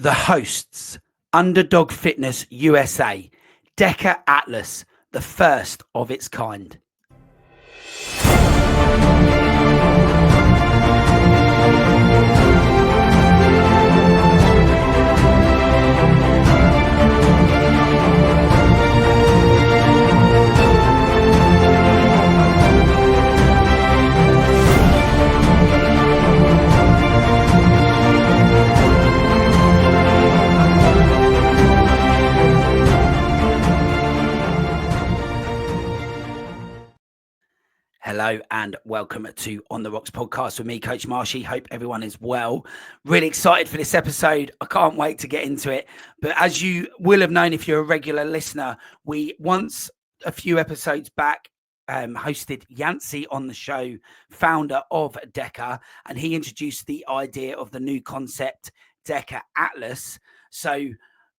The hosts, Underdog Fitness USA, DEKA-Atlas, the first of its kind. Hello and welcome to On The Rocks podcast with me, Coach Marshy. Hope everyone is well. Really excited for this episode. I can't wait to get into it. But as you will have known if you're a regular listener, we once a few episodes back hosted Yancey on the show, founder of DEKA, and he introduced the idea of the new concept, DEKA-Atlas. So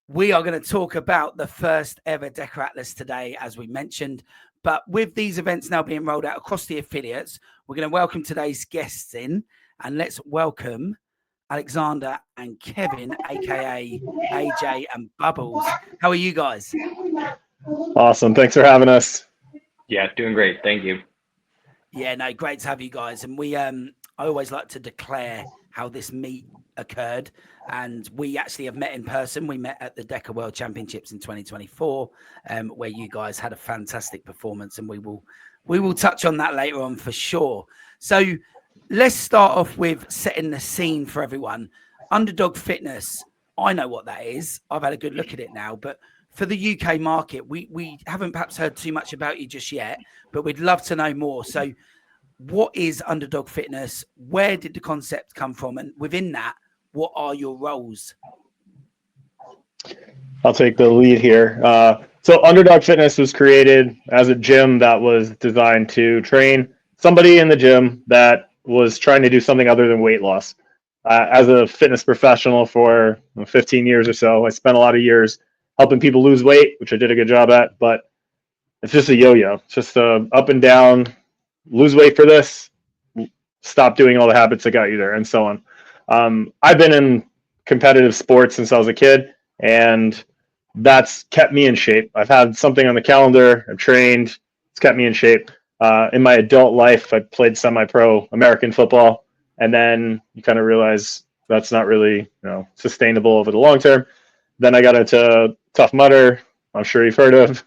we are going to talk about the first ever DEKA-Atlas today, as we mentioned. But with these events now being rolled out across the affiliates, we're going to welcome today's guests in, and let's welcome Alexander and Kevin, aka AJ and Bubbles. How are you guys? Awesome. Thanks for having us. Yeah, doing great. Thank you. Yeah, no, great to have you guys. And we, I always like to declare how this meet occurred, and we actually have met in person. We met at the DEKA World Championships in 2024, where you guys had a fantastic performance, and we will touch on that later on for sure. So let's start off with setting the scene for everyone. Underdog Fitness, I know what that is. I've had a good look at it now, but for the UK market, we haven't perhaps heard too much about you just yet, but we'd love to know more. So what is Underdog Fitness? Where did the concept come from? And within that, what are your roles? I'll take the lead here. So Underdog Fitness was created as a gym that was designed to train somebody in the gym that was trying to do something other than weight loss. As a fitness professional for 15 years or so, I spent a lot of years helping people lose weight, which I did a good job at, but it's just a yo-yo. It's just up and down, lose weight for this, stop doing all the habits that got you there, and so on. I've been in competitive sports since I was a kid, and that's kept me in shape. I've had something on the calendar, I've trained, it's kept me in shape. In my adult life, I played semi-pro American football, and then you kind of realize that's not really, sustainable over the long term. Then I got into Tough Mudder, I'm sure you've heard of,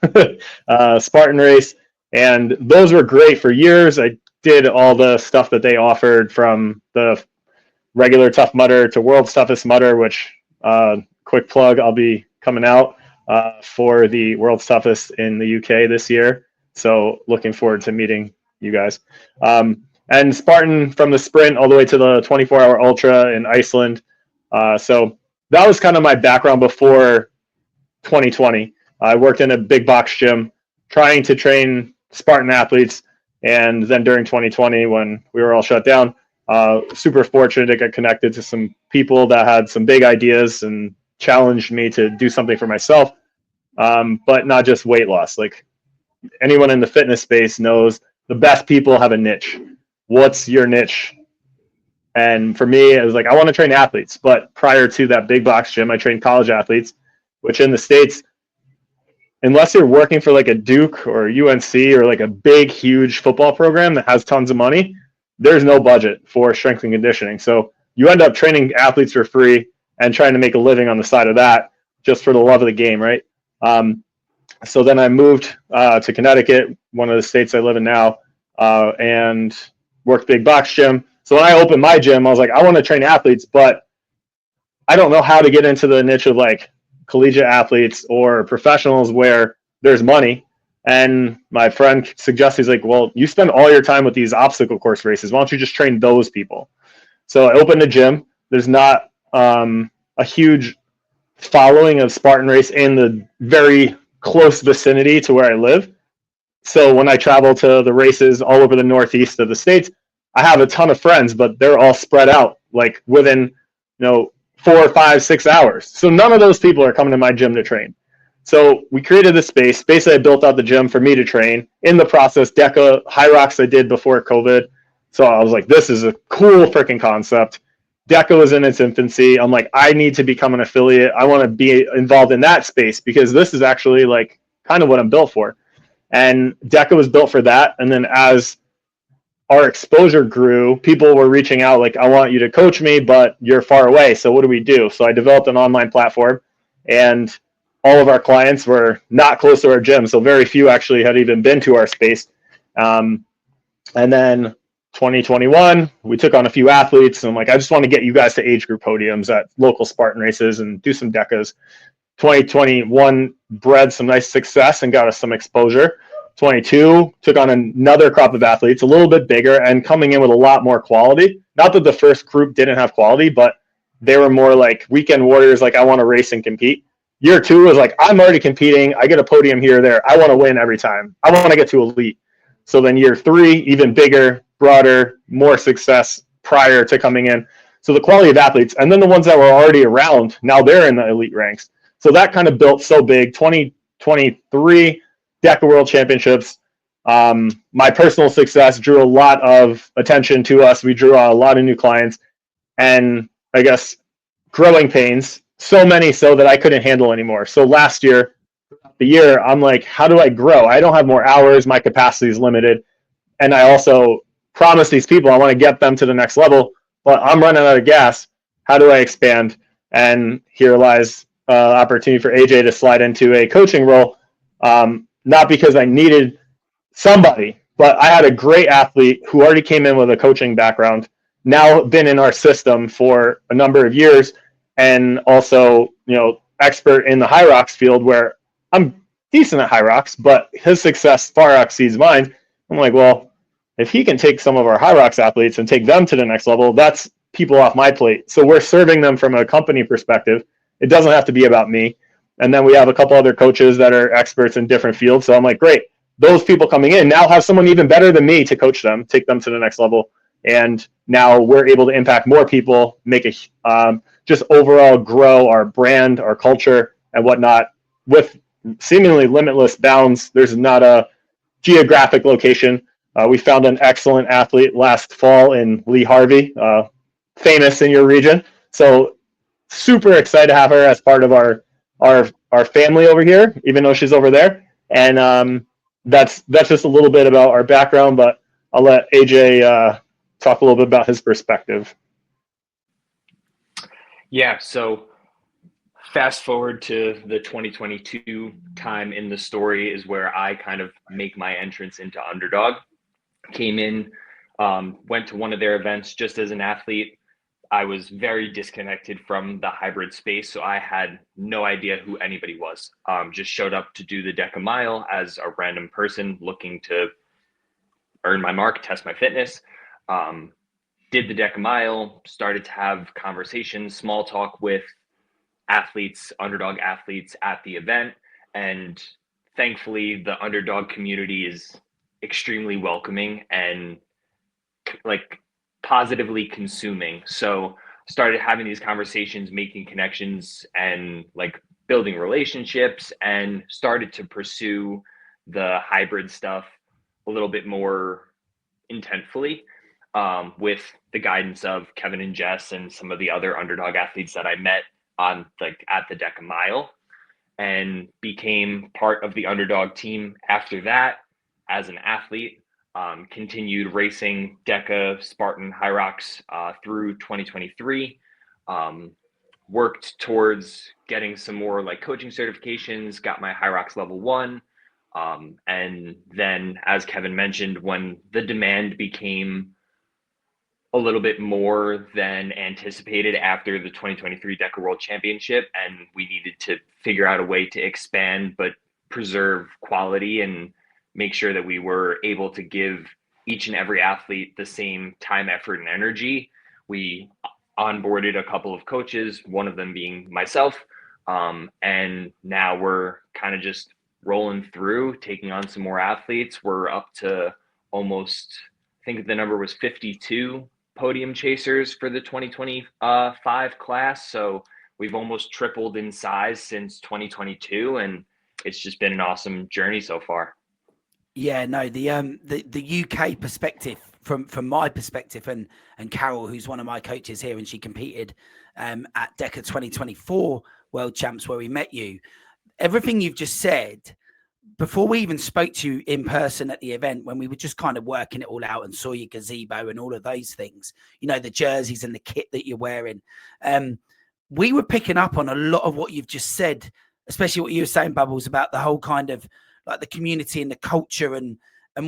Spartan Race, and those were great for years. I did all the stuff that they offered, from the regular Tough Mudder to World's Toughest Mudder, which, quick plug, I'll be coming out for the World's Toughest in the UK this year. So looking forward to meeting you guys. And Spartan, from the sprint all the way to the 24-hour ultra in Iceland. So that was kind of my background before 2020. I worked in a big box gym trying to train Spartan athletes. And then during 2020, when we were all shut down, super fortunate to get connected to some people that had some big ideas and challenged me to do something for myself, but not just weight loss. Like, anyone in the fitness space knows the best people have a niche. What's your niche? And for me, it was like, I want to train athletes. But prior to that big box gym, I trained college athletes, which in the States, unless you're working for like a Duke or UNC or like a big, huge football program that has tons of money, there's no budget for strength and conditioning. So you end up training athletes for free and trying to make a living on the side of that just for the love of the game, right? So then I moved to Connecticut, one of the states I live in now, and worked big box gym. So when I opened my gym, I was like, I want to train athletes, but I don't know how to get into the niche of like collegiate athletes or professionals where there's money. And my friend suggested, he's like, well, you spend all your time with these obstacle course races. Why don't you just train those people? So I opened a gym. There's not a huge following of Spartan Race in the very close vicinity to where I live. So when I travel to the races all over the Northeast of the States, I have a ton of friends, but they're all spread out like within, 4, 5, 6 hours. So none of those people are coming to my gym to train. So we created this space. Basically, I built out the gym for me to train. In the process, HYROX I did before COVID. So I was like, this is a cool freaking concept. DEKA was in its infancy. I'm like, I need to become an affiliate. I want to be involved in that space because this is actually like kind of what I'm built for. And DEKA was built for that. And then as our exposure grew, people were reaching out like, I want you to coach me, but you're far away. So what do we do? So I developed an online platform, and all of our clients were not close to our gym. So very few actually had even been to our space. And then 2021, we took on a few athletes, and I'm like, I just want to get you guys to age group podiums at local Spartan races and do some DEKAs. 2021 bred some nice success and got us some exposure. 22 took on another crop of athletes, a little bit bigger and coming in with a lot more quality. Not that the first group didn't have quality, but they were more like weekend warriors, like I want to race and compete. Year 2 was like, I'm already competing. I get a podium here or there. I want to win every time. I want to get to elite. So then year 3, even bigger, broader, more success prior to coming in. So the quality of athletes, and then the ones that were already around, now they're in the elite ranks. So that kind of built so big. 2023 DEKA World Championships. My personal success drew a lot of attention to us. We drew a lot of new clients, and I guess growing pains, so many so that I couldn't handle anymore. So last year, I'm like, how do I grow? I don't have more hours. My capacity is limited. And I also promised these people I want to get them to the next level, but I'm running out of gas. How do I expand? And here lies opportunity for AJ to slide into a coaching role. Not because I needed somebody, but I had a great athlete who already came in with a coaching background, now been in our system for a number of years, and also, expert in the HYROX field where I'm decent at HYROX, but his success far exceeds mine. I'm like, well, if he can take some of our HYROX athletes and take them to the next level, that's people off my plate. So we're serving them from a company perspective. It doesn't have to be about me. And then we have a couple other coaches that are experts in different fields. So I'm like, great, those people coming in now have someone even better than me to coach them, take them to the next level. And now we're able to impact more people, make a just overall grow our brand, our culture, and whatnot with seemingly limitless bounds. There's not a geographic location. We found an excellent athlete last fall in Lee Harvey, famous in your region. So super excited to have her as part of our family over here, even though she's over there. And that's just a little bit about our background, but I'll let AJ talk a little bit about his perspective. Yeah, so fast forward to the 2022 time in the story is where I kind of make my entrance into Underdog. Came in, went to one of their events just as an athlete. I was very disconnected from the hybrid space, so I had no idea who anybody was. Just showed up to do the DEKA-Mile as a random person looking to earn my mark, test my fitness. Did the DEKA-Mile, started to have conversations, small talk with athletes, Underdog athletes at the event. And thankfully, the Underdog community is extremely welcoming and like positively consuming. So started having these conversations, making connections, and like building relationships, and started to pursue the hybrid stuff a little bit more intentfully, with the guidance of Kevin and Jess and some of the other Underdog athletes that I met on at the DEKA-Mile, and became part of the Underdog team after that as an athlete. Continued racing DEKA, Spartan, HYROX through 2023. Worked towards getting some more like coaching certifications, got my HYROX level 1. And then, as Kevin mentioned, when the demand became a little bit more than anticipated after the 2023 DEKA World Championship, and we needed to figure out a way to expand but preserve quality and make sure that we were able to give each and every athlete the same time, effort, and energy. We onboarded a couple of coaches, one of them being myself, and now we're kind of just rolling through, taking on some more athletes. We're up to almost, I think the number was 52 podium chasers for the 2025 class. So we've almost tripled in size since 2022, and it's just been an awesome journey so far. Yeah, no, the UK perspective from my perspective, and Carol, who's one of my coaches here, and she competed at DEKA 2024 World Champs where we met you. Everything you've just said, before we even spoke to you in person at the event, when we were just kind of working it all out and saw your gazebo and all of those things, you know, the jerseys and the kit that you're wearing, we were picking up on a lot of what you've just said, especially what you were saying, Bubbles, about the whole kind of like the community and the culture and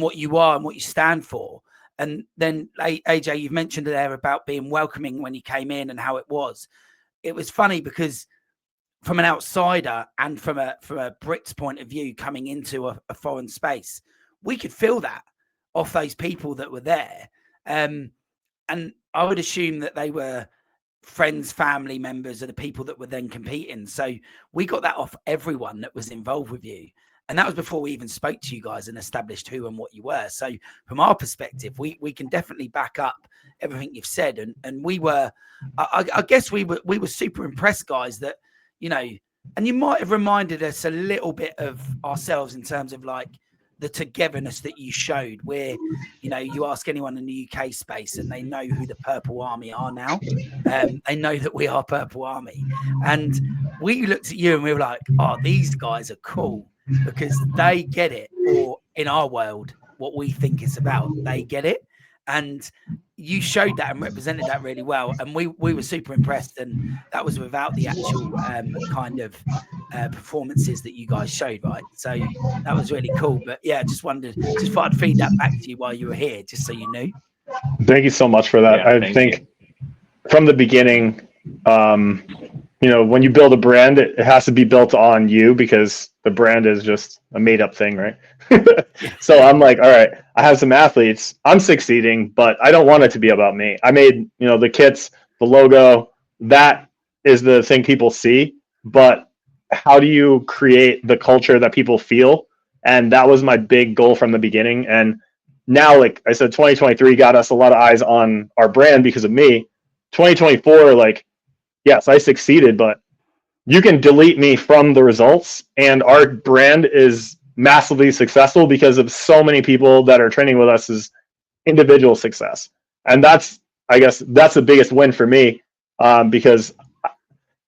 what you are and what you stand for. And then AJ, you've mentioned there about being welcoming when you came in and how it was. It was funny because from an outsider and from a Brit's point of view, coming into a foreign space, we could feel that off those people that were there. And I would assume that they were friends, family members of the people that were then competing. So we got that off everyone that was involved with you. And that was before we even spoke to you guys and established who and what you were. So from our perspective, we can definitely back up everything you've said. And we were, I guess we were super impressed, guys, that, you know, and you might have reminded us a little bit of ourselves in terms of like the togetherness that you showed, where, you know, you ask anyone in the UK space and they know who the Purple Army are now. They know that we are Purple Army. And we looked at you and we were like, oh, these guys are cool because they get it. Or in our world, what we think it's about, they get it. And you showed that and represented that really well. And we were super impressed. And that was without the actual kind of performances that you guys showed, right? So that was really cool. But yeah, just thought I'd feed that back to you while you were here, just so you knew. Thank you so much for that. Yeah, I think from the beginning, you know, when you build a brand, it has to be built on you because the brand is just a made up thing, right? So I'm like, all right, I have some athletes. I'm succeeding, but I don't want it to be about me. I made, you know, the kits, the logo, that is the thing people see. But how do you create the culture that people feel? And that was my big goal from the beginning. And now, like I said, 2023 got us a lot of eyes on our brand because of me. 2024, like, yes, I succeeded, but you can delete me from the results. And our brand is massively successful because of so many people that are training with us as individual success. And that's, I guess, that's the biggest win for me, because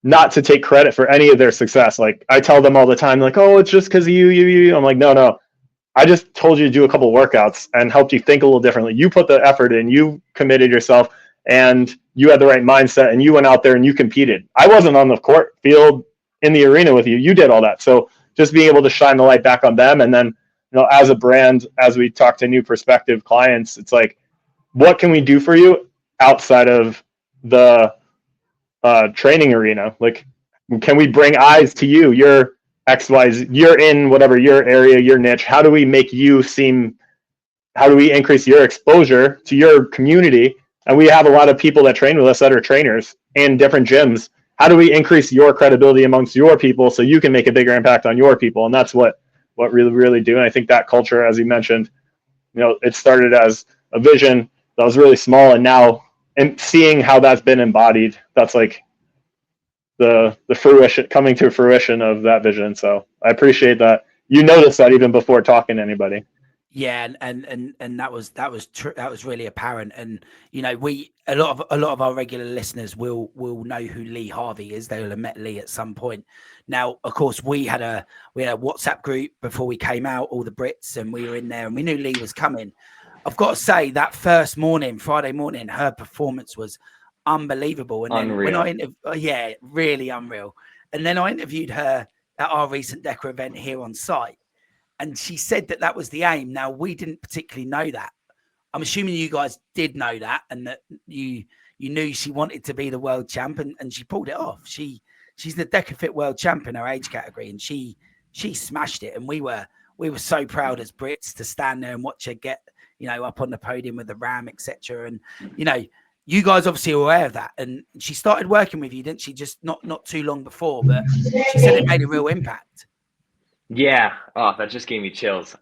not to take credit for any of their success. Like I tell them all the time, like, oh, it's just because of you. I'm like, no. I just told you to do a couple workouts and helped you think a little differently. You put the effort in, you committed yourself, and you had the right mindset, and you went out there and you competed. I wasn't on the court field in the arena with you. You did all that. So just being able to shine the light back on them. And then, you know, as a brand, as we talk to new prospective clients, it's like, what can we do for you outside of the training arena? Like, can we bring eyes to you? You're XYZ, you're in whatever your area, your niche. How do we make you seem, how do we increase your exposure to your community? And we have a lot of people that train with us that are trainers in different gyms. How do we increase your credibility amongst your people so you can make a bigger impact on your people? And that's what really do. And I think that culture, as you mentioned, you know, it started as a vision that was really small, and now, and seeing how that's been embodied, that's like the fruition, coming to fruition of that vision. So I appreciate that you noticed that even before talking to anybody. Yeah, and that was really apparent. And you know, a lot of our regular listeners will know who Lee Harvey is. They will have met Lee at some point. Now, of course, we had a WhatsApp group before we came out, all the Brits, and we were in there, and we knew Lee was coming. I've got to say that first morning, Friday morning, her performance was unbelievable. And then unreal. When really unreal. And then I interviewed her at our recent DEKA event here on site. And she said that was the aim. Now, we didn't particularly know that. I'm assuming you guys did know that, and that you knew she wanted to be the world champ, and she pulled it off. She's the DEKA-Fit world champ in her age category, and she smashed it. And we were so proud as Brits to stand there and watch her get, you know, up on the podium with the ram, etc. And you know, you guys obviously are aware of that. And she started working with you, didn't she? Just not too long before, but she said it made a real impact. Yeah. Oh, that just gave me chills.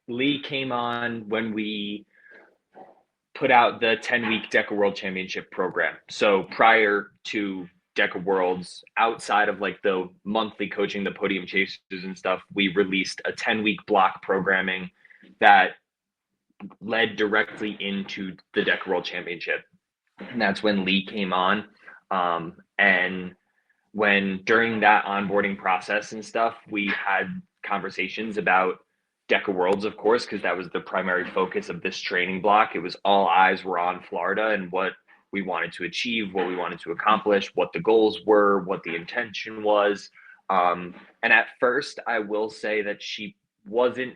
Lee came on when we put out the 10-week DEKA World Championship program. So prior to DEKA Worlds, outside of like the monthly coaching, the Podium chasers and stuff, we released a 10-week block programming that led directly into the DEKA World Championship. And that's when Lee came on. And when during that onboarding process and stuff, we had conversations about DEKA Worlds, of course, because that was the primary focus of this training block. It was all eyes were on Florida and what we wanted to achieve, what we wanted to accomplish, what the goals were, what the intention was. And at first, I will say that she wasn't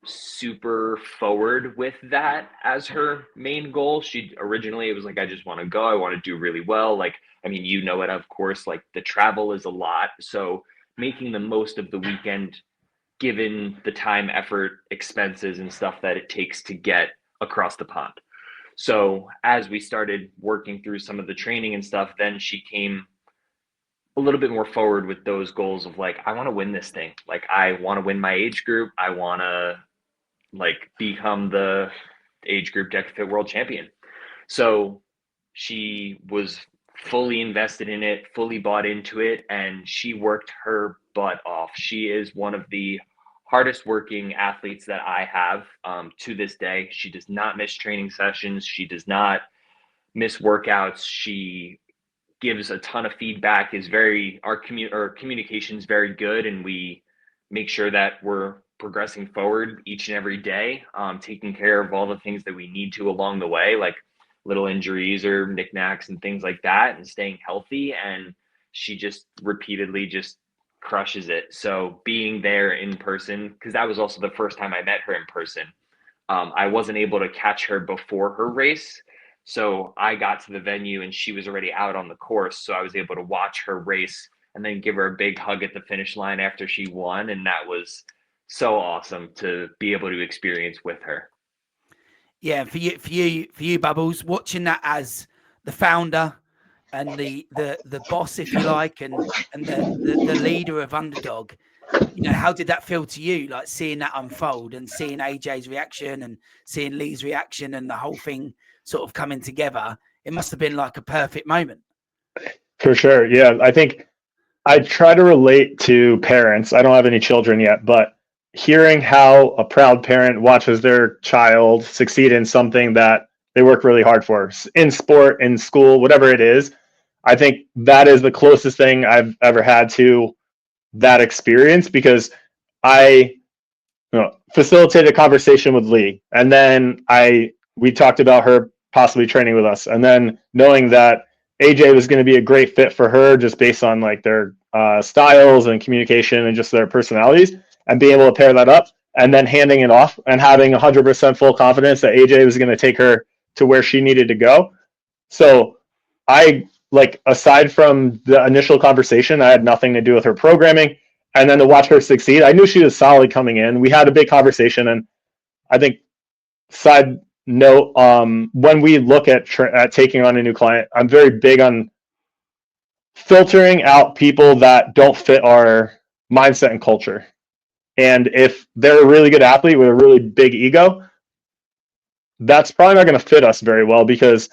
super forward with that as her main goal. She originally, it was like, I just want to go, I want to do really well. Like, I mean, you know it, of course, like the travel is a lot. So making the most of the weekend, given the time, effort, expenses, and stuff that it takes to get across the pond. So as we started working through some of the training and stuff, then she came a little bit more forward with those goals of like, I want to win this thing. Like, I want to win my age group. I want to like become the age group DEKA-Fit world champion. So she was fully invested in it, fully bought into it, and she worked her butt off. She is one of the hardest working athletes that I have to this day. She does not miss training sessions. She does not miss workouts. She gives a ton of feedback, is very, our communication is very good, and we make sure that we're progressing forward each and every day, taking care of all the things that we need to along the way, like little injuries or knickknacks and things like that, and staying healthy. And she just repeatedly just crushes it. So being there in person, because that was also the first time I met her in person. I wasn't able to catch her before her race. So I got to the venue and she was already out on the course. So I was able to watch her race and then give her a big hug at the finish line after she won. And that was so awesome to be able to experience with her. Yeah, for you, Bubbles, watching that as the founder and the boss, if you like, and the leader of Underdog, you know, how did that feel to you? Like seeing that unfold and seeing AJ's reaction and seeing Lee's reaction and the whole thing sort of coming together. It must have been like a perfect moment. For sure. Yeah. I think I try to relate to parents. I don't have any children yet, but hearing how a proud parent watches their child succeed in something that they work really hard for, in sport, in school, whatever it is, I think that is the closest thing I've ever had to that experience, because I facilitated a conversation with Lee, and then we talked about her possibly training with us, and then knowing that AJ was going to be a great fit for her just based on like their styles and communication and just their personalities, and being able to pair that up, and then handing it off and having 100% full confidence that AJ was going to take her to where she needed to go. So I, like, aside from the initial conversation, I had nothing to do with her programming. And then to watch her succeed, I knew she was solid coming in. We had a big conversation, and I think, side note, when we look at taking on a new client, I'm very big on filtering out people that don't fit our mindset and culture. And if they're a really good athlete with a really big ego, that's probably not going to fit us very well, because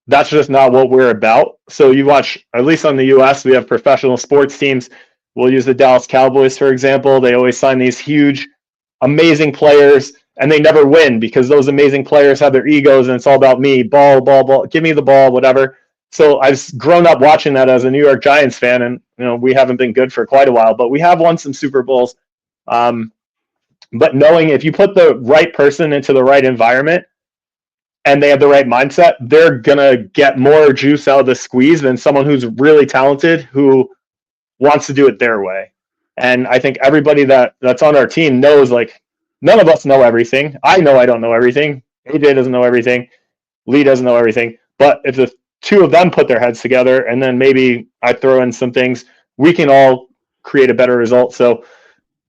that's just not what we're about. So you watch, at least on the US, we have professional sports teams. We'll use the Dallas Cowboys, for example. They always sign these huge, amazing players, and they never win because those amazing players have their egos, and it's all about me, ball, give me the ball, whatever. So I've grown up watching that as a New York Giants fan, and we haven't been good for quite a while, but we have won some Super Bowls. But knowing if you put the right person into the right environment and they have the right mindset, they're going to get more juice out of the squeeze than someone who's really talented who wants to do it their way. And I think everybody that's on our team knows, like, none of us know everything. I know I don't know everything. AJ doesn't know everything. Lee doesn't know everything. But if the two of them put their heads together, and then maybe I throw in some things, we can all create a better result. So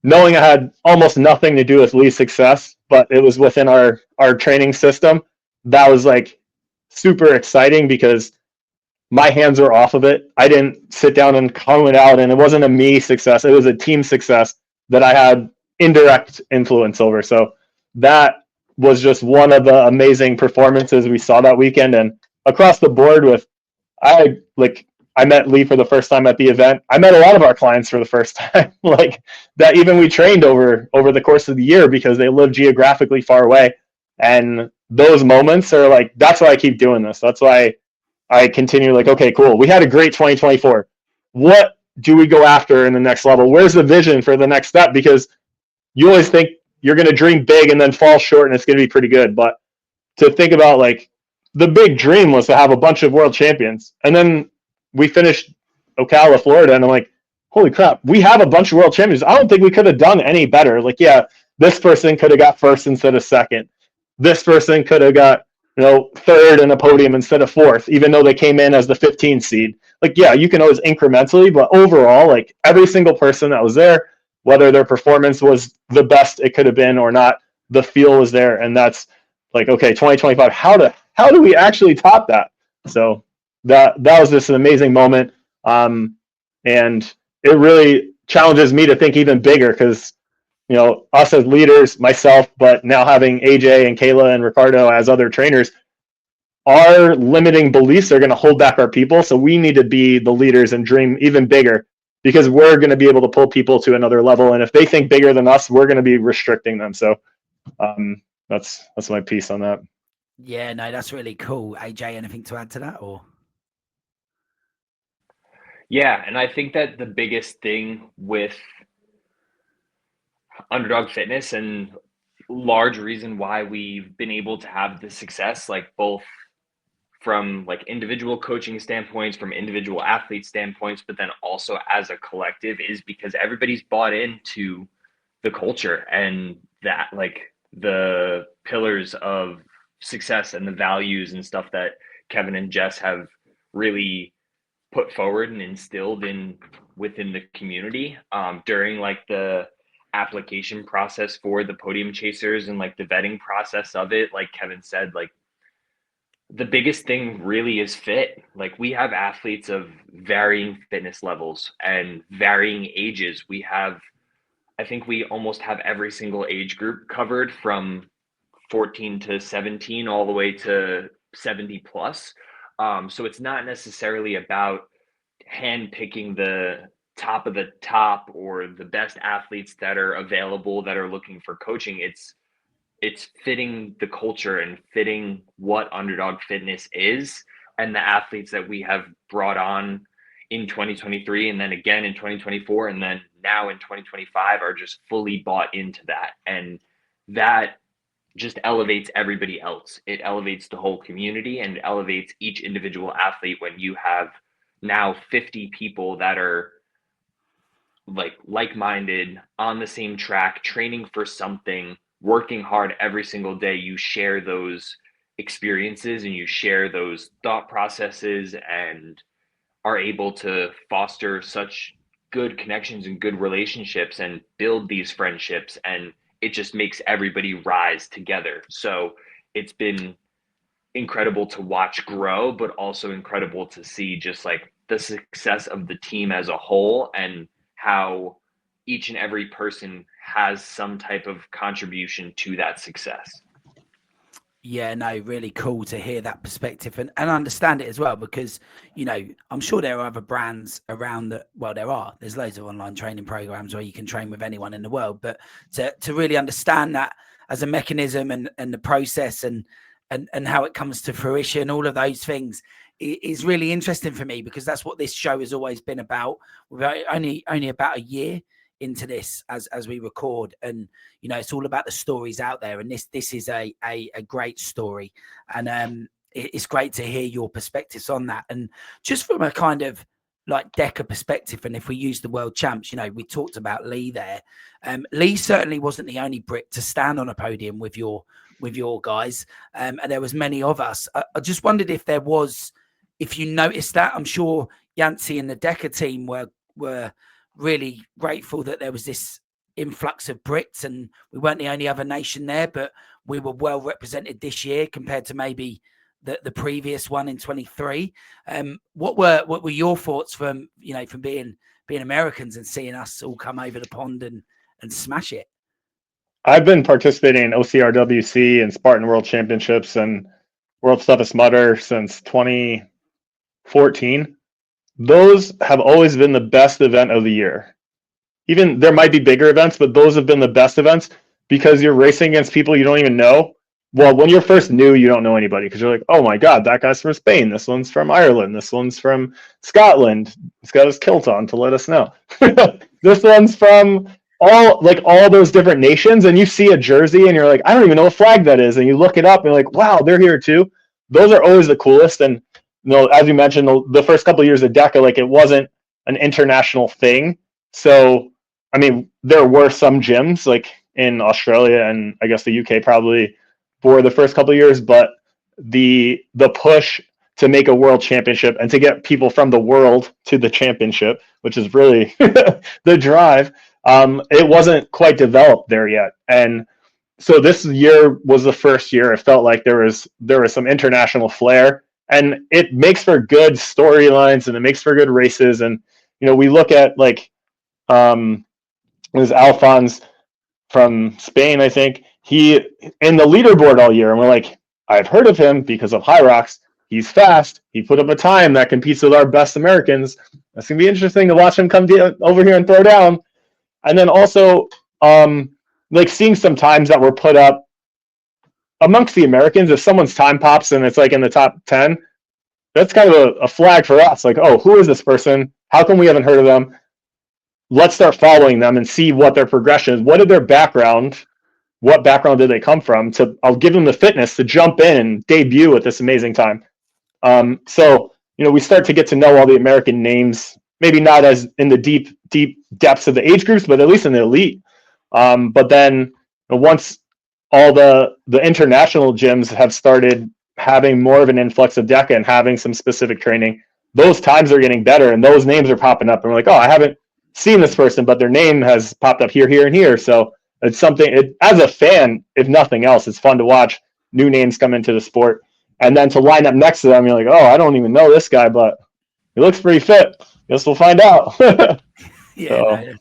knowing I had almost nothing to do with Lee's success, but it was within our training system, that was like super exciting, because my hands were off of it. I didn't sit down and calm it out, and it wasn't a me success. It was a team success that I had indirect influence over. So that was just one of the amazing performances we saw that weekend. And across the board, I met Lee for the first time at the event. I met a lot of our clients for the first time, like that even we trained over the course of the year, because they live geographically far away. And those moments are like, that's why I keep doing this. That's why I continue like, okay, cool. We had a great 2024. What do we go after in the next level? Where's the vision for the next step? Because you always think you're going to dream big and then fall short and it's going to be pretty good. But to think about like the big dream was to have a bunch of world champions. And then we finished Ocala, Florida. And I'm like, holy crap, we have a bunch of world champions. I don't think we could have done any better. Like, yeah, this person could have got first instead of second. This person could have got, third in a podium instead of fourth, even though they came in as the 15 seed. Like, yeah, you can always incrementally, but overall, like every single person that was there, whether their performance was the best it could have been or not, the feel was there. And that's like, okay, 2025, how do we actually top that? So that was just an amazing moment. And it really challenges me to think even bigger because, us as leaders, myself, but now having AJ and Kayla and Ricardo as other trainers, our limiting beliefs are going to hold back our people. So we need to be the leaders and dream even bigger because we're going to be able to pull people to another level. And if they think bigger than us, we're going to be restricting them. So that's my piece on that. Yeah, no, that's really cool. AJ, anything to add to that or? Yeah, and I think that the biggest thing with Underdog Fitness and large reason why we've been able to have the success, like both from like individual coaching standpoints, from individual athlete standpoints, but then also as a collective is because everybody's bought into the culture and that like the pillars of success and the values and stuff that Kevin and Jess have really put forward and instilled within the community during like the application process for the podium chasers and like the vetting process of it. Like Kevin said, like the biggest thing really is fit. Like we have athletes of varying fitness levels and varying ages. I think we almost have every single age group covered from 14 to 17 all the way to 70 plus. So it's not necessarily about handpicking the top of the top or the best athletes that are available that are looking for coaching. It's fitting the culture and fitting what Underdog Fitness is and the athletes that we have brought on in 2023 and then again in 2024 and then now in 2025 are just fully bought into that. And that just elevates everybody else. It elevates the whole community and elevates each individual athlete when you have now 50 people that are like-minded on the same track, training for something, working hard every single day. You share those experiences and you share those thought processes and are able to foster such good connections and good relationships and build these friendships, and it just makes everybody rise together. So it's been incredible to watch grow, but also incredible to see just like the success of the team as a whole and how each and every person has some type of contribution to that success. Yeah, no, really cool to hear that perspective and understand it as well, because, I'm sure there are other brands around that. Well, there's loads of online training programs where you can train with anyone in the world, but to really understand that as a mechanism and the process and how it comes to fruition, all of those things is really interesting for me, because that's what this show has always been about. We're only about a year into this as we record, and it's all about the stories out there, and this is a great story, and it's great to hear your perspectives on that. And just from a kind of like DEKA perspective, and if we use the world champs, we talked about Lee there. Lee certainly wasn't the only Brit to stand on a podium with your guys, and there was many of us. I just wondered if you noticed that. I'm sure Yancey and the DEKA team were really grateful that there was this influx of Brits, and we weren't the only other nation there, but we were well represented this year compared to maybe the previous one in 23. What were your thoughts from being Americans and seeing us all come over the pond and smash it? I've been participating in OCRWC and Spartan World Championships and World's Toughest Mudder since 2014. Those have always been the best event of the year. Even there might be bigger events, but those have been the best events because you're racing against people you don't even know. well, when you're first new, you don't know anybody because you're like, oh my God, that guy's from Spain. This one's from Ireland. This one's from Scotland. He's got his kilt on to let us know. This one's from all those different nations, and you see a jersey and you're like, I don't even know what flag that is. And you look it up and you're like, wow, they're here too. Those are always the coolest. And as you mentioned, the first couple of years of DEKA, like it wasn't an international thing. So, I mean, there were some gyms like in Australia and I guess the UK probably for the first couple of years, but the push to make a world championship and to get people from the world to the championship, which is really the drive, it wasn't quite developed there yet. And so this year was the first year it felt like there was some international flair, and it makes for good storylines and it makes for good races. And we look at like it was Alphonse from Spain, I think. He in the leaderboard all year, and we're like, I've heard of him because of HYROX. He's fast. He put up a time that competes with our best Americans. That's gonna be interesting to watch him come over here and throw down. And then also, like seeing some times that were put up amongst the Americans. If someone's time pops and it's like in the top 10, that's kind of a flag for us. Like, oh, who is this person? How come we haven't heard of them? Let's start following them and see what their progression is. What is their background? What background did they come from? I'll give them the fitness to jump in and debut at this amazing time. So we start to get to know all the American names, maybe not as in the deep depths of the age groups, but at least in the elite. But then once all the international gyms have started having more of an influx of DEKA and having some specific training, those times are getting better and those names are popping up. And we're like, oh, I haven't seen this person, but their name has popped up here, and here. So it's something, as a fan, if nothing else, it's fun to watch new names come into the sport. And then to line up next to them, you're like, oh, I don't even know this guy, but he looks pretty fit. Guess we'll find out. Yeah,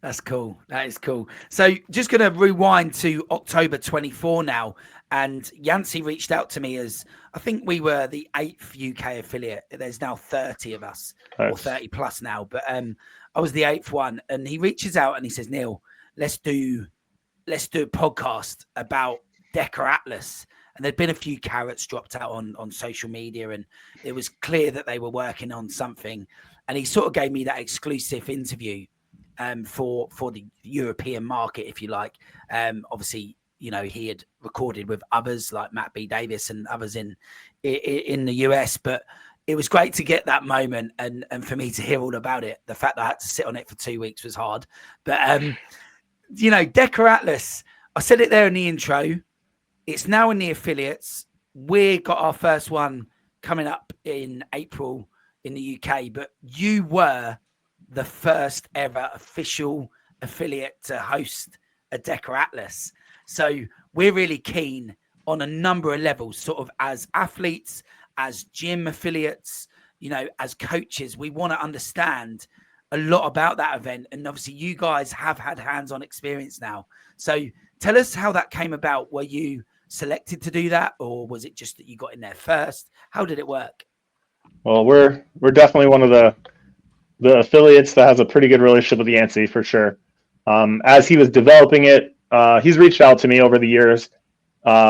that's cool. That is cool. So just going to rewind to October 24 now. And Yancey reached out to me as, I think we were the 8th UK affiliate. There's now 30 of us, or 30 plus now. But I was the 8th one. And he reaches out and he says, Neil, let's do a podcast about DEKA-Atlas. And there'd been a few carrots dropped out on social media, and it was clear that they were working on something. And he sort of gave me that exclusive interview for the European market, if you like. Obviously, he had recorded with others like Matt B. Davis and others in the US, but it was great to get that moment and for me to hear all about it. The fact that I had to sit on it for 2 weeks was hard. But, DEKA-Atlas, I said it there in the intro. It's now in the affiliates. We got our first one coming up in April in the UK, but you were the first ever official affiliate to host a DEKA-Atlas. So we're really keen on a number of levels, sort of as athletes, as gym affiliates, as coaches. We want to understand a lot about that event. And obviously you guys have had hands-on experience now. So tell us how that came about. Were you selected to do that, or was it just that you got in there first? How did it work? Well, we're definitely one of the affiliates that has a pretty good relationship with Yancey for sure. As he was developing it, he's reached out to me over the years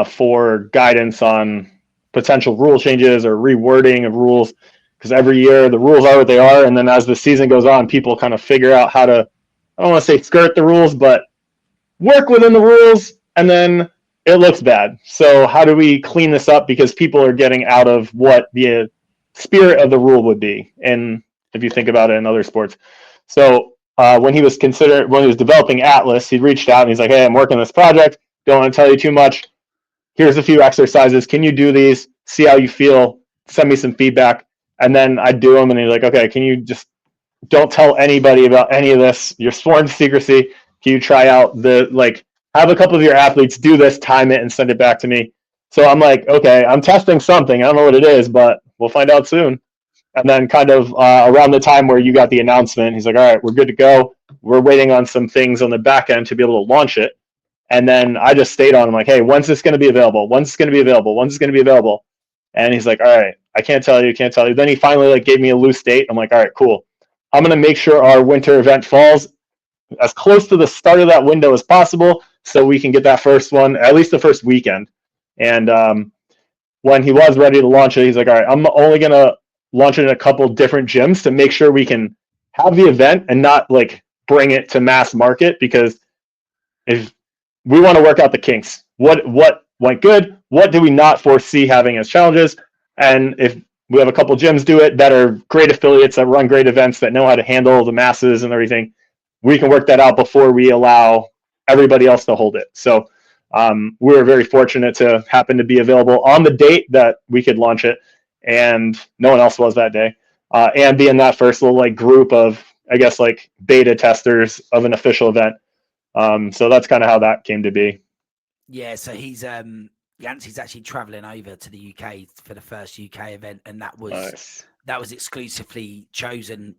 for guidance on potential rule changes or rewording of rules, because every year the rules are what they are, and then as the season goes on, people kind of figure out how to, I don't want to say skirt the rules, but work within the rules, and then it looks bad. So how do we clean this up? Because people are getting out of what the spirit of the rule would be, and if you think about it in other sports. So when he was developing Atlas, he reached out and he's like, hey, I'm working on this project. Don't want to tell you too much. Here's a few exercises. Can you do these? See how you feel. Send me some feedback. And then I'd do them. And he's like, okay, can you just don't tell anybody about any of this? You're sworn to secrecy. Can you try out have a couple of your athletes do this, time it, and send it back to me? So I'm like, okay, I'm testing something. I don't know what it is, but we'll find out soon. And then kind of around the time where you got the announcement, he's like, all right, we're good to go. We're waiting on some things on the back end to be able to launch it. And then I just stayed on him like, hey, when's this going to be available? When's this going to be available? When's this going to be available? And he's like, all right, I can't tell you. Then he finally gave me a loose date. I'm like, all right, cool. I'm going to make sure our winter event falls as close to the start of that window as possible so we can get that first one, at least the first weekend. And when he was ready to launch it, he's like, all right, I'm only going to launch it in a couple different gyms to make sure we can have the event and not like bring it to mass market, because if we want to work out the kinks, what went good, what do we not foresee having as challenges, and if we have a couple gyms do it that are great affiliates that run great events that know how to handle the masses and everything, we can work that out before we allow everybody else to hold it. So we were very fortunate to happen to be available on the date that we could launch it, and no one else was that day, and be in that first little like group of, I guess, like beta testers of an official event. So that's kind of how that came to be. Yeah, so Yancey's actually traveling over to the UK for the first UK event, and that was Nice. that was exclusively chosen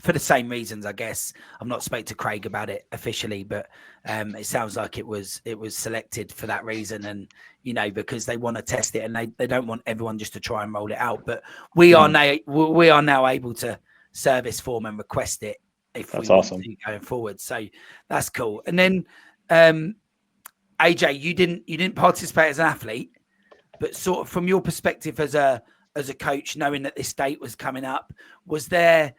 for the same reasons, I guess. I've not spoke to Craig about it officially, but it sounds like it was selected for that reason, and because they want to test it, and they don't want everyone just to try and roll it out. But we are now able to service form and request it if That's we want awesome. to going forward. So that's cool. And then AJ, you didn't participate as an athlete, but sort of from your perspective as a coach, knowing that this date was coming up, was there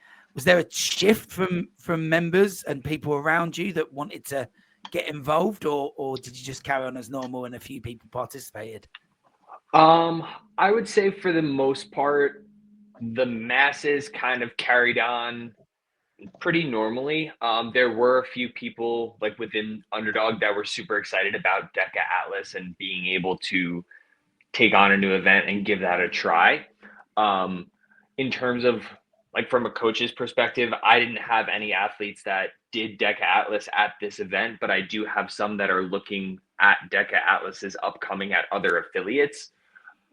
a shift from members and people around you that wanted to get involved, or did you just carry on as normal and a few people participated? I would say for the most part, the masses kind of carried on pretty normally. There were a few people like within Underdog that were super excited about DEKA-Atlas and being able to take on a new event and give that a try. In terms of like from a coach's perspective, I didn't have any athletes that did DEKA-Atlas at this event, but I do have some that are looking at DEKA-Atlas's upcoming at other affiliates.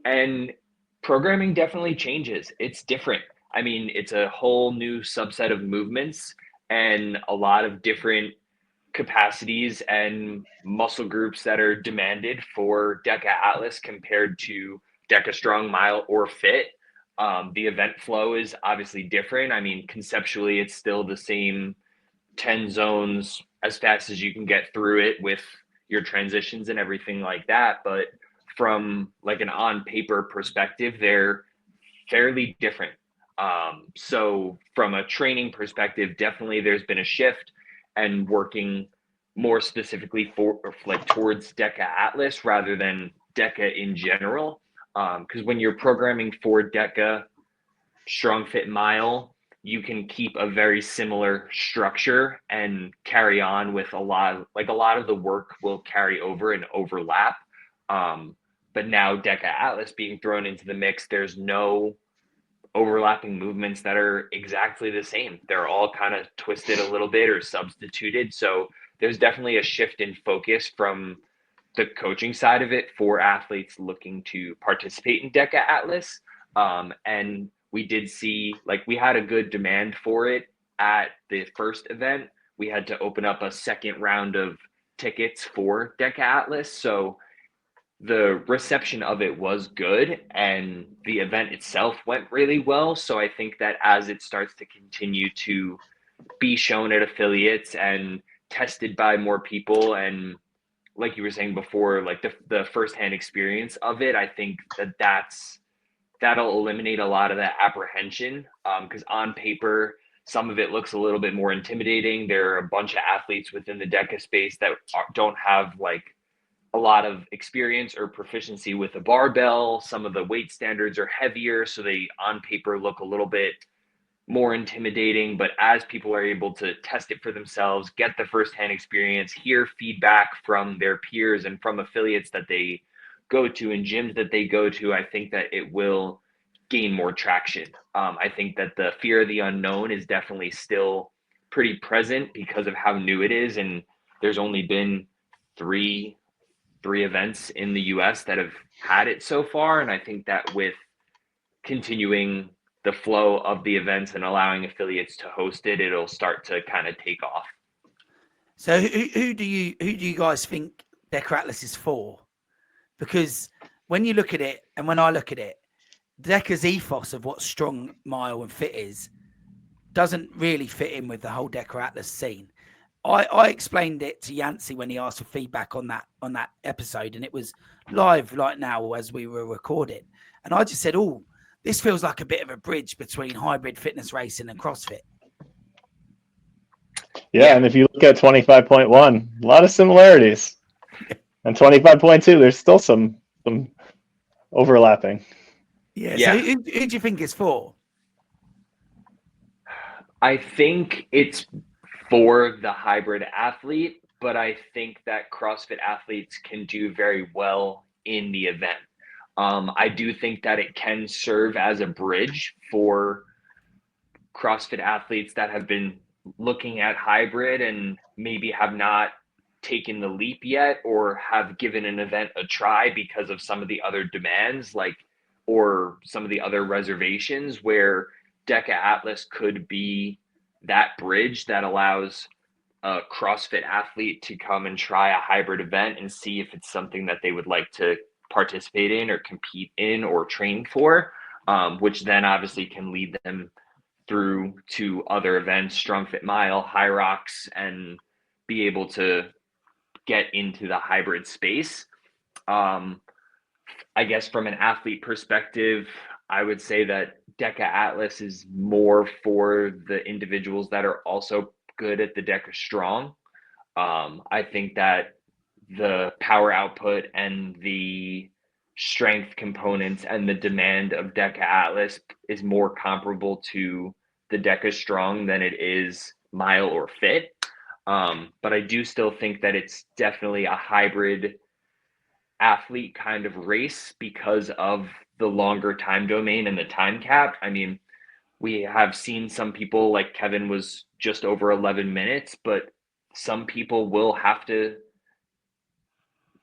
And programming definitely changes. It's different. I mean, it's a whole new subset of movements and a lot of different capacities and muscle groups that are demanded for DEKA-Atlas compared to DEKA-Strong, Mile, or Fit. The event flow is obviously different. I mean, conceptually, it's still the same 10 zones as fast as you can get through it with your transitions and everything like that. But from like an on paper perspective, they're fairly different. So from a training perspective, definitely there's been a shift and working more specifically for like towards DEKA-Atlas rather than DEKA in general. Because when you're programming for DEKA, Strong, Fit, Mile, you can keep a very similar structure and carry on with a lot of the work will carry over and overlap. But now DEKA-Atlas being thrown into the mix, there's no overlapping movements that are exactly the same. They're all kind of twisted a little bit or substituted. So there's definitely a shift in focus from the coaching side of it for athletes looking to participate in DEKA-Atlas. And we did see, like, we had a good demand for it at the first event. We had to open up a second round of tickets for DEKA-Atlas. So the reception of it was good and the event itself went really well. So I think that as it starts to continue to be shown at affiliates and tested by more people, and like you were saying before, like the firsthand experience of it, I think that'll eliminate a lot of that apprehension. Because on paper, some of it looks a little bit more intimidating. There are a bunch of athletes within the DEKA space that don't have like a lot of experience or proficiency with a barbell. Some of the weight standards are heavier, so they on paper look a little bit more intimidating. But as people are able to test it for themselves, get the firsthand experience, hear feedback from their peers and from affiliates that they go to and gyms that they go to, I think that it will gain more traction. I think that the fear of the unknown is definitely still pretty present because of how new it is. And there's only been three events in the US that have had it so far. And I think that with continuing the flow of the events and allowing affiliates to host it, it'll start to kind of take off. So who do you guys think DEKA-Atlas is for? Because when you look at it, and when I look at it, DEKA's ethos of what Strong, Mile, and Fit is doesn't really fit in with the whole DEKA-Atlas scene. I explained it to Yancey when he asked for feedback on that episode, and it was live like now as we were recording. And I just said, "Oh, this feels like a bit of a bridge between hybrid fitness racing and CrossFit." Yeah, and if you look at 25.1, a lot of similarities, and 25.2, there's still some overlapping. Yeah. So who do you think it's for? I think it's for the hybrid athlete, but I think that CrossFit athletes can do very well in the event. I do think that it can serve as a bridge for CrossFit athletes that have been looking at hybrid and maybe have not taken the leap yet, or have given an event a try because of some of the other demands, or some of the other reservations, where DEKA-Atlas could be that bridge that allows a CrossFit athlete to come and try a hybrid event and see if it's something that they would like to participate in or compete in or train for, which then obviously can lead them through to other events, Strong Fit Mile, HYROX, and be able to get into the hybrid space. I guess from an athlete perspective, I would say that DEKA-Atlas is more for the individuals that are also good at the DEKA-Strong. I think that the power output and the strength components and the demand of DEKA-Atlas is more comparable to the DEKA-Strong than it is Mile or Fit. But I do still think that it's definitely a hybrid athlete kind of race because of the longer time domain and the time cap. I mean, we have seen some people, like Kevin was just over 11 minutes, but some people will have to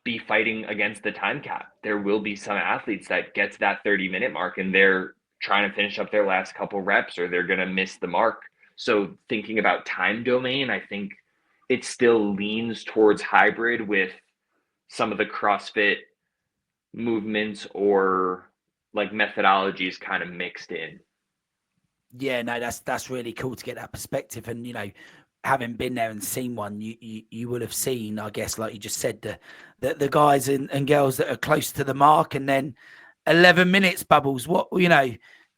be fighting against the time cap. There will be some athletes that get to that 30-minute mark and they're trying to finish up their last couple reps, or they're going to miss the mark. So thinking about time domain, I think it still leans towards hybrid with some of the CrossFit movements or like methodologies kind of mixed in. Yeah, no, that's really cool to get that perspective. And having been there and seen one, you would have seen, I guess, like you just said, the guys and girls that are close to the mark, and then 11 minutes bubbles. What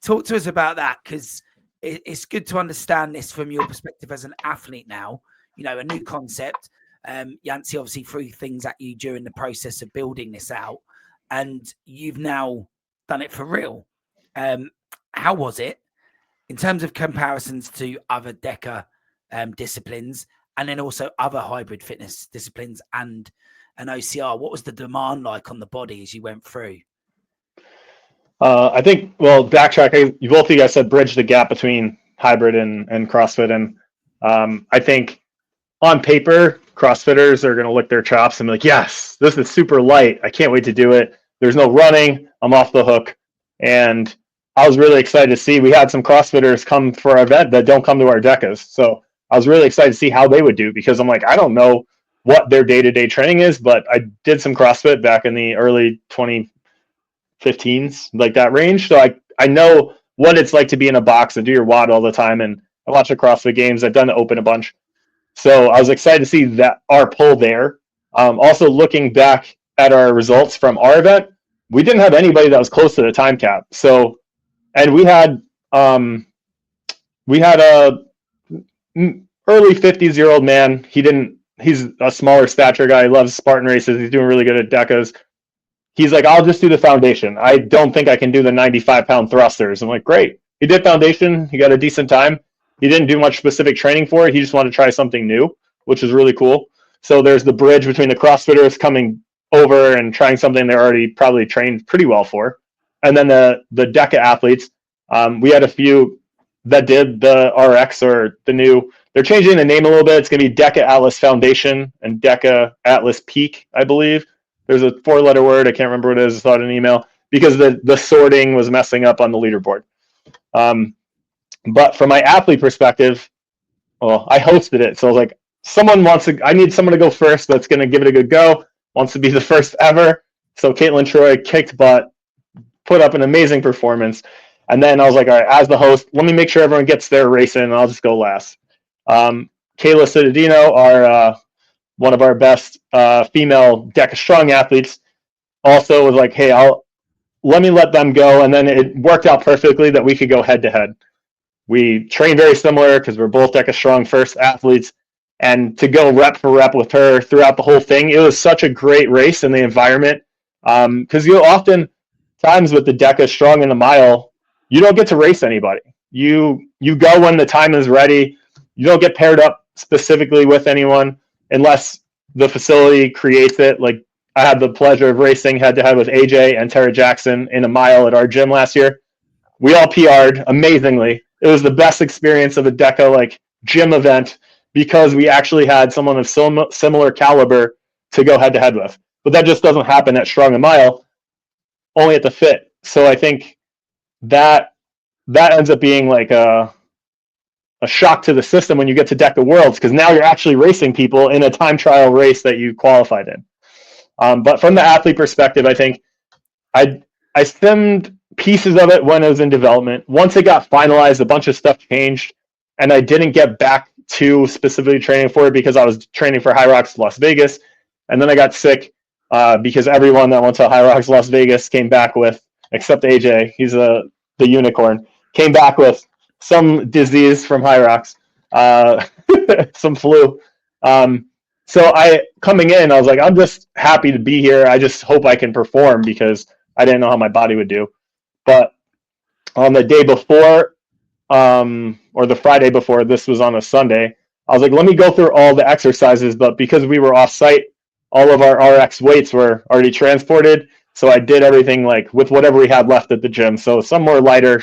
talk to us about that, because it's good to understand this from your perspective as an athlete now. A new concept. Yancey obviously threw things at you during the process of building this out, and you've now done it for real. How was it in terms of comparisons to other DEKA disciplines, and then also other hybrid fitness disciplines and an OCR? What was the demand like on the body as you went through? I think, well, backtrack, both of you guys said bridge the gap between hybrid and CrossFit. And I think on paper, CrossFitters are going to lick their chops and be like, yes, this is super light. I can't wait to do it. There's no running. I'm off the hook. And I was really excited to see, we had some CrossFitters come for our event that don't come to our DEKAs. So I was really excited to see how they would do, because I'm like, I don't know what their day-to-day training is, but I did some CrossFit back in the early 2015s, like that range. So I know what it's like to be in a box and do your WOD all the time. And I watch the CrossFit games. I've done the open a bunch. So I was excited to see that our pull there. Also looking back at our results from our event, we didn't have anybody that was close to the time cap. So, and we had a early 50s-year-old man. He's a smaller stature guy. He loves Spartan races. He's doing really good at DEKAs. He's like, I'll just do the foundation. I don't think I can do the 95-pound thrusters. I'm like, great. He did foundation. He got a decent time. He didn't do much specific training for it. He just wanted to try something new, which is really cool. So there's the bridge between the CrossFitters coming over and trying something they're already probably trained pretty well for. And then the DEKA athletes, we had a few that did the RX or the new. They're changing the name a little bit. It's going to be DEKA-Atlas Foundation and DEKA-Atlas Peak, I believe. There's a 4-letter word. I can't remember what it is. I saw it in an email because the sorting was messing up on the leaderboard. But from my athlete perspective, well, I hosted it. So I was like, I need someone to go first that's going to give it a good go, wants to be the first ever. So Caitlin Troy kicked butt, put up an amazing performance. And then I was like, all right, as the host, let me make sure everyone gets their race in, and I'll just go last. Kayla Cittadino, our one of our best female DEKA-Strong athletes, also was like, hey, let me let them go. And then it worked out perfectly that we could go head to head. We trained very similar because we're both DEKA-Strong first athletes. And to go rep for rep with her throughout the whole thing, it was such a great race in the environment. Because you often times with the DEKA-Strong in the mile, you don't get to race anybody. You go when the time is ready. You don't get paired up specifically with anyone unless the facility creates it. Like I had the pleasure of racing head to head with AJ and Tara Jackson in a mile at our gym last year. We all PR'd amazingly. It was the best experience of a DEKA like gym event because we actually had someone of similar caliber to go head to head with. But that just doesn't happen at Strong and Mile, only at the Fit. So I think that ends up being like a shock to the system when you get to DEKA Worlds, because now you're actually racing people in a time trial race that you qualified in. But from the athlete perspective, I think I simmed pieces of it when it was in development. Once it got finalized, a bunch of stuff changed, and I didn't get back to specifically training for it because I was training for HYROX Las Vegas, and then I got sick because everyone that went to HYROX Las Vegas came back with, except AJ, he's the unicorn, came back with some disease from HYROX, some flu. So coming in, I was like, I'm just happy to be here. I just hope I can perform because I didn't know how my body would do. But on the day before, or the Friday before, this was on a Sunday, I was like, let me go through all the exercises. But because we were off site, all of our RX weights were already transported. So I did everything like with whatever we had left at the gym. So some were lighter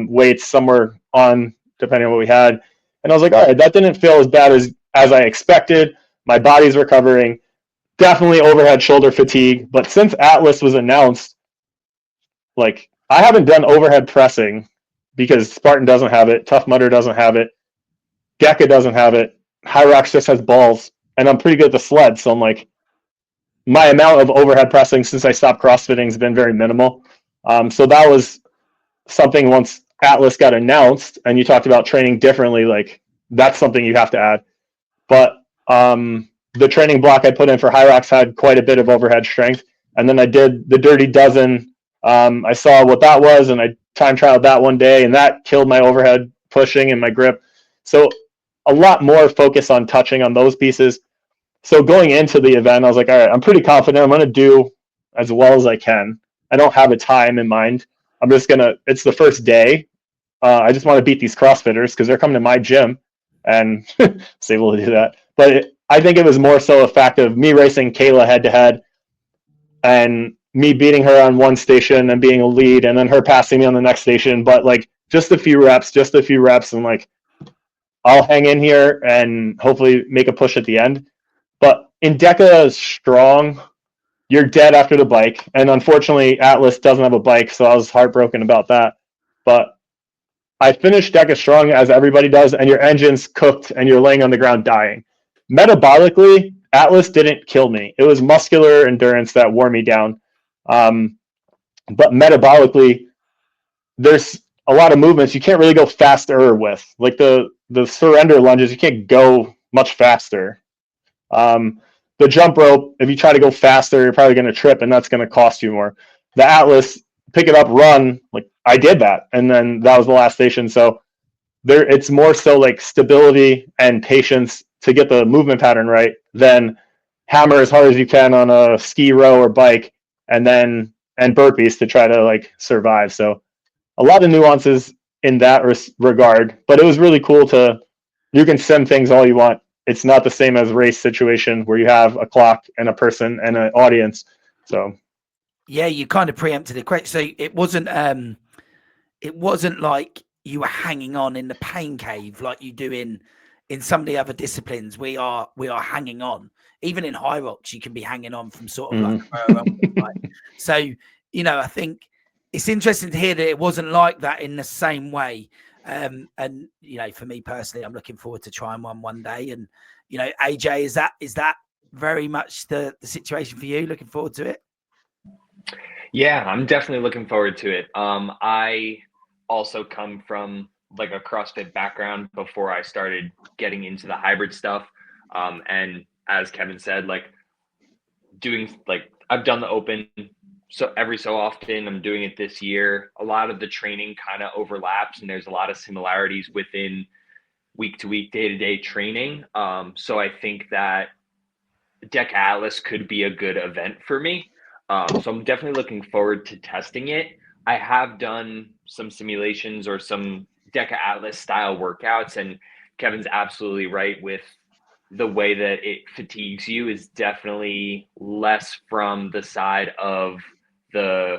weights, some were on, depending on what we had. And I was like, all right, that didn't feel as bad as I expected. My body's recovering. Definitely overhead shoulder fatigue. But since Atlas was announced, like I haven't done overhead pressing because Spartan doesn't have it, Tough Mudder doesn't have it, DEKA doesn't have it, HYROX just has balls, and I'm pretty good at the sled. So I'm like, my amount of overhead pressing since I stopped CrossFitting has been very minimal. So that was something once Atlas got announced and you talked about training differently, like that's something you have to add. But the training block I put in for HYROX had quite a bit of overhead strength. And then I did the Dirty Dozen. I saw what that was and I time trialed that one day and that killed my overhead pushing and my grip. So a lot more focus on touching on those pieces. So going into the event, I was like, all right, I'm pretty confident I'm going to do as well as I can. I don't have a time in mind. I'm just going to, it's the first day. I just want to beat these CrossFitters because they're coming to my gym and it's able to do that. But I think it was more so a fact of me racing Kayla head to head and me beating her on one station and being a lead and then her passing me on the next station. But like just a few reps and like, I'll hang in here and hopefully make a push at the end. But in DEKA-Strong, you're dead after the bike. And unfortunately, Atlas doesn't have a bike, so I was heartbroken about that. But I finished DEKA-Strong as everybody does, and your engine's cooked and you're laying on the ground dying. Metabolically, Atlas didn't kill me. It was muscular endurance that wore me down. But metabolically, there's a lot of movements you can't really go faster with. Like the surrender lunges, you can't go much faster. The jump rope, if you try to go faster, you're probably going to trip and that's going to cost you more. The Atlas, pick it up, run, like I did that. And then that was the last station. So it's more so like stability and patience to get the movement pattern right than hammer as hard as you can on a ski row or bike and burpees to try to like survive. So a lot of nuances in that regard, but it was really cool you can sim things all you want. It's not the same as race situation where you have a clock and a person and an audience. So yeah, you kind of preempted it. So it wasn't like you were hanging on in the pain cave like you do in some of the other disciplines. We are hanging on. Even in HYROX, you can be hanging on from sort of like so, you know, I think it's interesting to hear that it wasn't like that in the same way. And you know, for me personally, I'm looking forward to trying one day. And you know, AJ, is that very much the situation for you? Looking forward to it? Yeah, I'm definitely looking forward to it. I also come from like a CrossFit background before I started getting into the hybrid stuff. And as Kevin said, like doing, like I've done the open so every so often. I'm doing it this year. A lot of the training kind of overlaps, and there's a lot of similarities within week to week, day to day training. So I think that DEKA-Atlas could be a good event for me. So I'm definitely looking forward to testing it. I have done some simulations or some DEKA-Atlas style workouts, and Kevin's absolutely right with the way that it fatigues you is definitely less from the side of the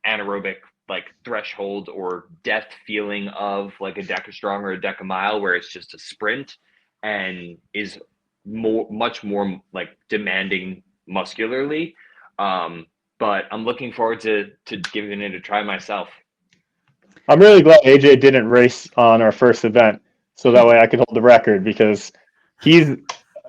anaerobic like threshold or death feeling of like a DEKA-Strong or a DEKA-Mile, where it's just a sprint and is much more like demanding muscularly. But I'm looking forward to giving it a try myself. I'm really glad AJ didn't race on our first event, so that way I could hold the record, because he's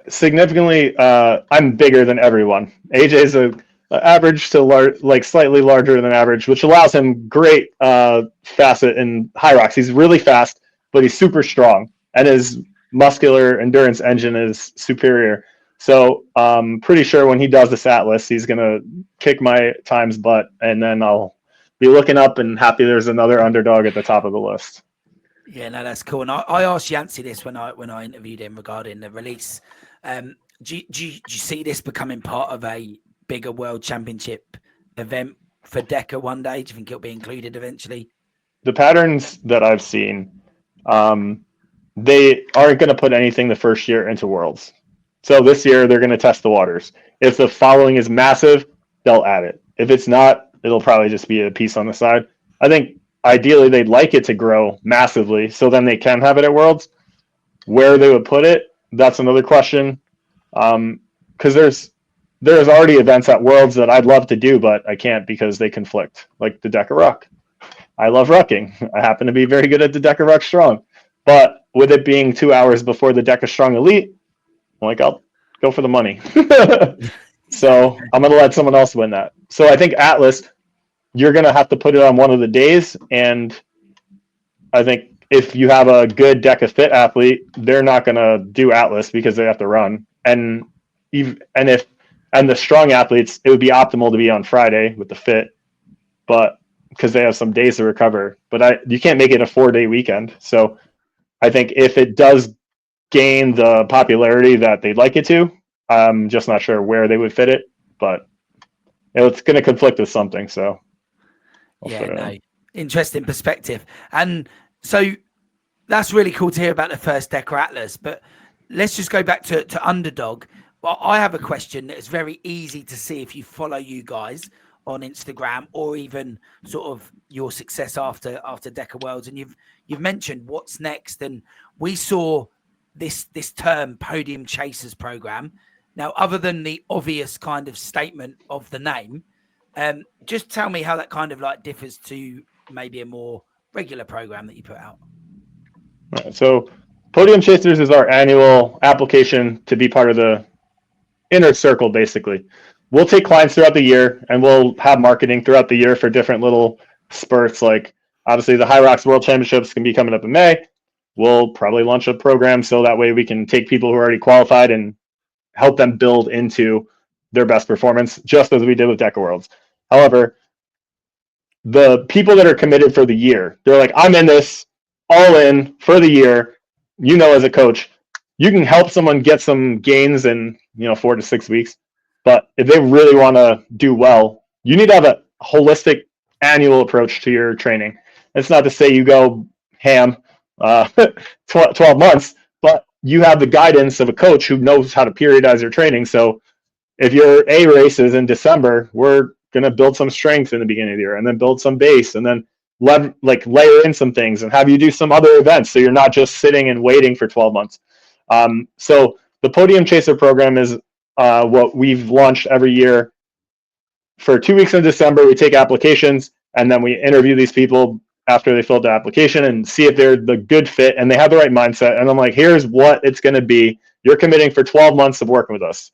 significantly. I'm bigger than everyone. AJ's a average to like slightly larger than average, which allows him great facet in HYROX. He's really fast, but he's super strong, and his muscular endurance engine is superior. So I'm pretty sure when he does this Atlas, he's gonna kick my time's butt, and then I'll be looking up and happy there's another underdog at the top of the list. Yeah, no, that's cool. And I asked Yancey this when I interviewed him regarding the release. Do you see this becoming part of a bigger world championship event for DEKA one day? Do you think it'll be included eventually? The patterns that I've seen, they aren't going to put anything the first year into Worlds. So this year they're going to test the waters. If the following is massive, they'll add it. If it's not, it'll probably just be a piece on the side. I think ideally they'd like it to grow massively, so then they can have it at Worlds. Where they would put it, that's another question. Because there's already events at Worlds that I'd love to do, but I can't because they conflict, like the DEKA-Ruck. I love rucking. I happen to be very good at the DEKA-Strong. But with it being 2 hours before the DEKA-Strong Elite, I'm like, I'll go for the money. So I'm going to let someone else win that. So I think Atlas, you're going to have to put it on one of the days. And I think if you have a good DEKA-Fit athlete, they're not going to do Atlas because they have to run. And the strong athletes, it would be optimal to be on Friday with the Fit, but because they have some days to recover. But you can't make it a 4-day weekend. So I think if it does gain the popularity that they'd like it to, I'm just not sure where they would fit it, but it's going to conflict with something. So interesting perspective. And so that's really cool to hear about the first DEKA-Atlas, but let's just go back to Underdog. Well, I have a question that is very easy to see if you follow you guys on Instagram or even sort of your success after DEKA Worlds. And you've mentioned what's next. And we saw this term Podium Chasers program. Now, other than the obvious kind of statement of the name, just tell me how that kind of like differs to maybe a more regular program that you put out. Right, so Podium Chasers is our annual application to be part of the inner circle, basically. We'll take clients throughout the year, and we'll have marketing throughout the year for different little spurts. Like, obviously, the HYROX World Championships can be coming up in May. We'll probably launch a program so that way we can take people who are already qualified and help them build into their best performance, just as we did with DEKA Worlds. However, the people that are committed for the year, they're like, I'm in this all in for the year. You know, as a coach, you can help someone get some gains in 4 to 6 weeks. But if they really want to do well, you need to have a holistic annual approach to your training. It's not to say you go ham 12 months, but you have the guidance of a coach who knows how to periodize your training. So if your A race is in December, we're going to build some strength in the beginning of the year and then build some base and then layer in some things and have you do some other events. So you're not just sitting and waiting for 12 months. So the Podium Chaser program is what we've launched every year. For 2 weeks in December, we take applications and then we interview these people after they filled the application and see if they're the good fit and they have the right mindset. And I'm like, here's what it's going to be. You're committing for 12 months of working with us.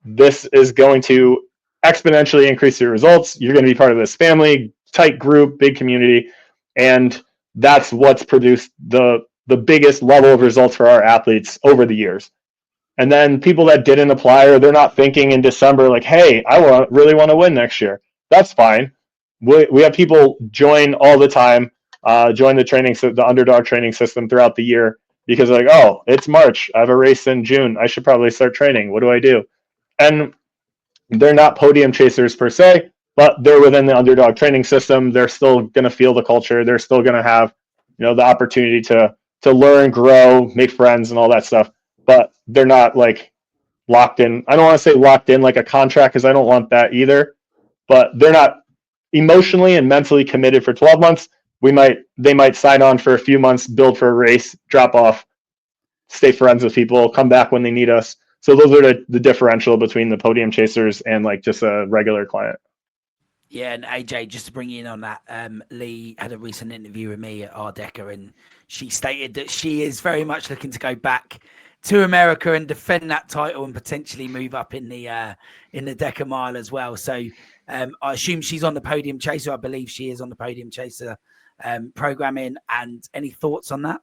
This is going to exponentially increase your results. You're going to be part of this family, tight group, big community. And that's what's produced the biggest level of results for our athletes over the years. And then people that didn't apply, or they're not thinking in December, like, hey, I really want to win next year. That's fine. We have people join all the time, join the Underdog training system throughout the year because like, oh, it's March. I have a race in June. I should probably start training. What do I do? And they're not podium chasers per se, but they're within the Underdog training system. They're still going to feel the culture. They're still going to have, the opportunity to learn, grow, make friends, and all that stuff. But they're not like locked in. I don't want to say locked in like a contract because I don't want that either. But they're not emotionally and mentally committed for 12 months. They might sign on for a few months, build for a race, drop off, stay friends with people, come back when they need us. So those are the differential between the podium chasers and like just a regular client. Yeah, and AJ, just to bring you in on that, Lee had a recent interview with me at DEKA, and she stated that she is very much looking to go back to America and defend that title and potentially move up in the DEKA-Mile as well. So I assume she's on the Podium Chaser. I believe she is on the Podium Chaser programming. And any thoughts on that?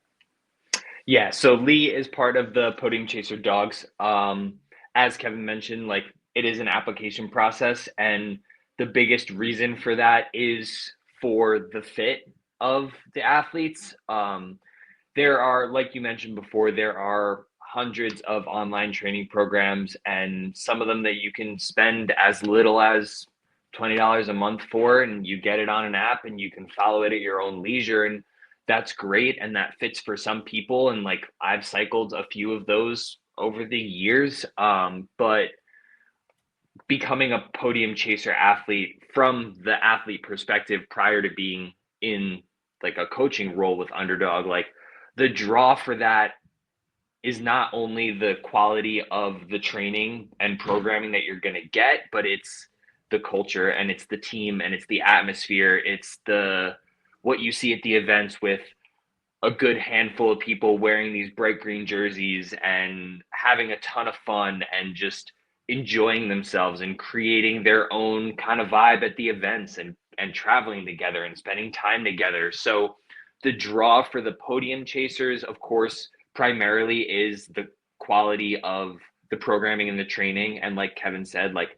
Yeah, so Lee is part of the Podium Chaser Dogs. As Kevin mentioned, like it is an application process, and the biggest reason for that is for the fit of the athletes. There are, like you mentioned before, there are hundreds of online training programs, and some of them that you can spend as little as $20 a month for, and you get it on an app and you can follow it at your own leisure. And that's great. And that fits for some people. And like I've cycled a few of those over the years. But becoming a podium chaser athlete from the athlete perspective prior to being in like a coaching role with Underdog, like the draw for that is not only the quality of the training and programming that you're going to get, but it's the culture and it's the team and it's the atmosphere. It's what you see at the events with a good handful of people wearing these bright green jerseys and having a ton of fun and just enjoying themselves and creating their own kind of vibe at the events and traveling together and spending time together. So the draw for the podium chasers, of course, primarily is the quality of the programming and the training. And like Kevin said, like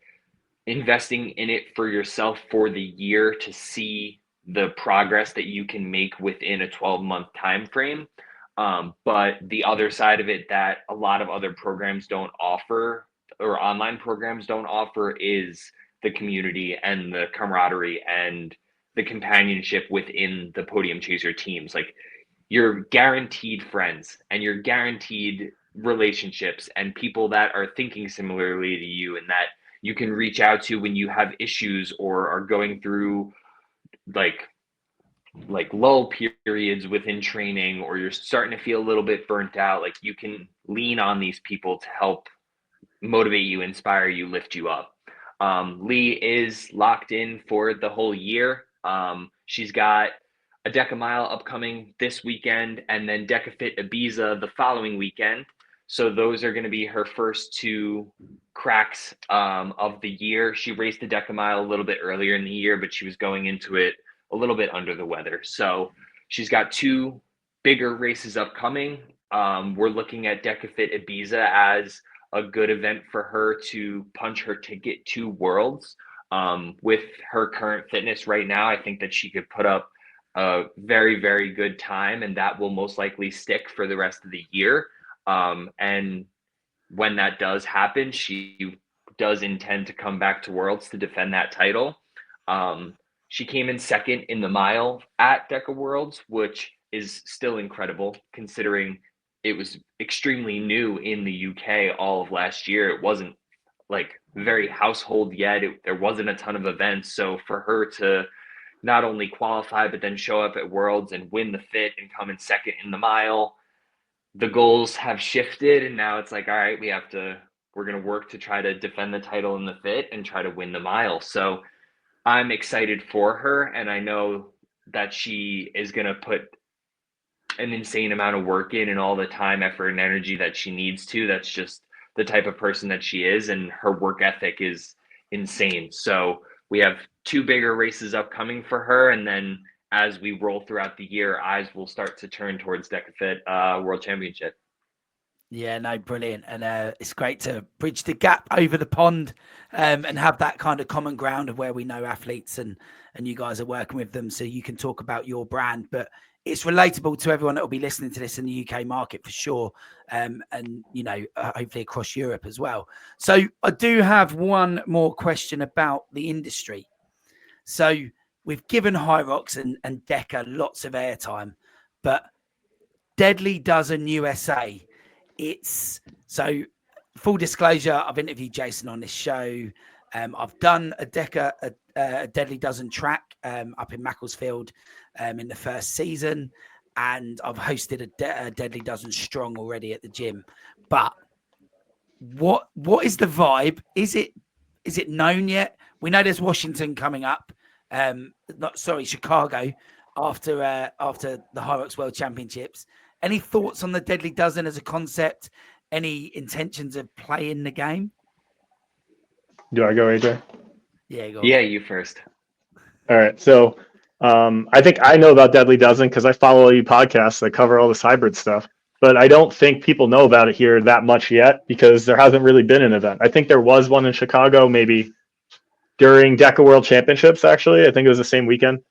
investing in it for yourself for the year to see the progress that you can make within a 12-month time frame. But the other side of it that a lot of other programs don't offer, or online programs don't offer, is the community and the camaraderie and the companionship within the podium chaser teams. Like you're guaranteed friends and you're guaranteed relationships and people that are thinking similarly to you and that you can reach out to when you have issues or are going through like lull periods within training, or you're starting to feel a little bit burnt out. Like you can lean on these people to help motivate you, inspire you, lift you up. Lee is locked in for the whole year. She's got a DEKA-Mile upcoming this weekend and then DEKA-Fit Ibiza the following weekend. So those are going to be her first two cracks of the year. She raced the DEKA-Mile a little bit earlier in the year, but she was going into it a little bit under the weather. So she's got two bigger races upcoming. We're looking at DEKA-Fit Ibiza as a good event for her to punch her ticket to Worlds. With her current fitness right now, I think that she could put up a very, very good time, and that will most likely stick for the rest of the year. And when that does happen, she does intend to come back to Worlds to defend that title. She came in second in the mile at DEKA Worlds, which is still incredible considering it was extremely new in the UK all of last year. It wasn't like very household yet. There wasn't a ton of events. So for her to not only qualify, but then show up at Worlds and win the fit and come in second in the mile, the goals have shifted. And now it's like, all right, we're going to work to try to defend the title in the fit and try to win the mile. So I'm excited for her. And I know that she is going to put an insane amount of work in and all the time, effort, and energy that she needs to. That's just the type of person that she is, and her work ethic is insane. So we have two bigger races upcoming for her, and then as we roll throughout the year, eyes will start to turn towards DEKA-Fit World Championship. Yeah, no, brilliant. And it's great to bridge the gap over the pond and have that kind of common ground of where we know athletes and you guys are working with them so you can talk about your brand. But it's relatable to everyone that will be listening to this in the UK market for sure. And, you know, hopefully across Europe as well. So I do have one more question about the industry. So we've given HYROX and DEKA lots of airtime, but Deadly Dozen USA, it's so full disclosure, I've interviewed Jason on this show. I've done a Deadly Dozen track up in Macclesfield in the first season, and I've hosted a Deadly Dozen Strong already at the gym. But what is the vibe? Is it known yet? We know there's Washington coming up. Chicago after the HYROX World Championships. Any thoughts on the Deadly Dozen as a concept? Any intentions of playing the game? Do I go, AJ? Yeah, go. Yeah, you first. All right. So I think I know about Deadly Dozen because I follow all you podcasts that cover all this hybrid stuff. But I don't think people know about it here that much yet because there hasn't really been an event. I think there was one in Chicago maybe during DEKA World Championships, actually. I think it was the same weekend.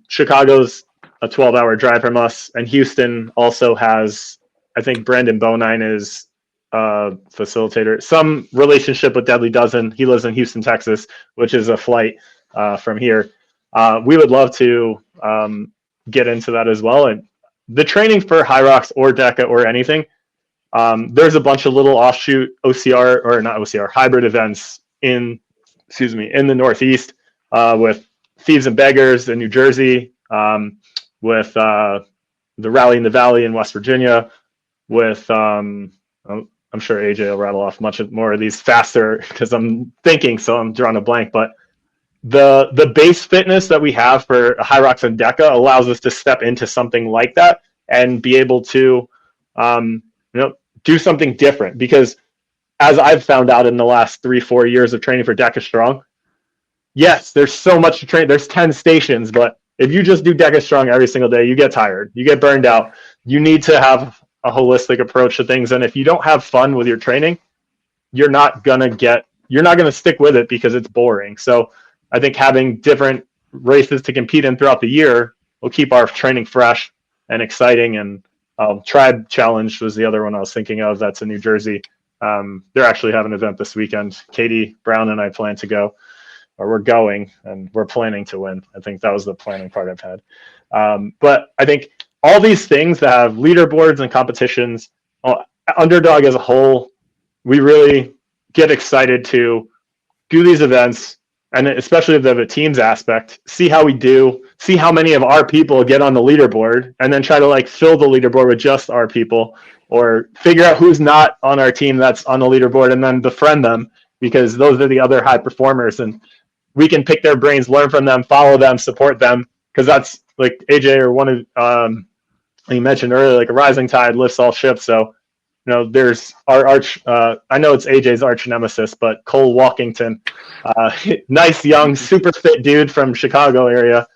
Chicago's a 12-hour drive from us, and Houston also has, I think Brandon Bonine is facilitator, some relationship with Deadly Dozen. He lives in Houston, Texas, which is a flight from here. We would love to get into that as well. And the training for HYROX or DEKA or anything, there's a bunch of little offshoot OCR or not OCR hybrid events in the Northeast with Thieves and Beggars in New Jersey, with the Rally in the Valley in West Virginia, with I'm sure AJ will rattle off much more of these faster because I'm thinking, so I'm drawing a blank. But the base fitness that we have for HYROX and DEKA allows us to step into something like that and be able to do something different. Because as I've found out in the last 3-4 years of training for DEKA-Strong, yes, there's so much to train. There's 10 stations, but if you just do DEKA-Strong every single day, you get tired, you get burned out. You need to have a holistic approach to things. And if you don't have fun with your training, you're not going to stick with it because it's boring. So I think having different races to compete in throughout the year will keep our training fresh and exciting. And Tribe Challenge was the other one I was thinking of. That's in New Jersey. They're actually having an event this weekend. Katie Brown and I plan to go. Or we're going, and we're planning to win. I think that was the planning part I've had. But I think all these things that have leaderboards and competitions, Underdog as a whole, we really get excited to do these events, and especially if they have a teams aspect, see how we do, see how many of our people get on the leaderboard, and then try to fill the leaderboard with just our people, or figure out who's not on our team that's on the leaderboard and then befriend them because those are the other high performers. And we can pick their brains, learn from them, follow them, support them, because that's like AJ or one of you mentioned earlier, like a rising tide lifts all ships. So, there's our arch. I know it's AJ's arch nemesis, but Cole Walkington, nice young, super fit dude from Chicago area.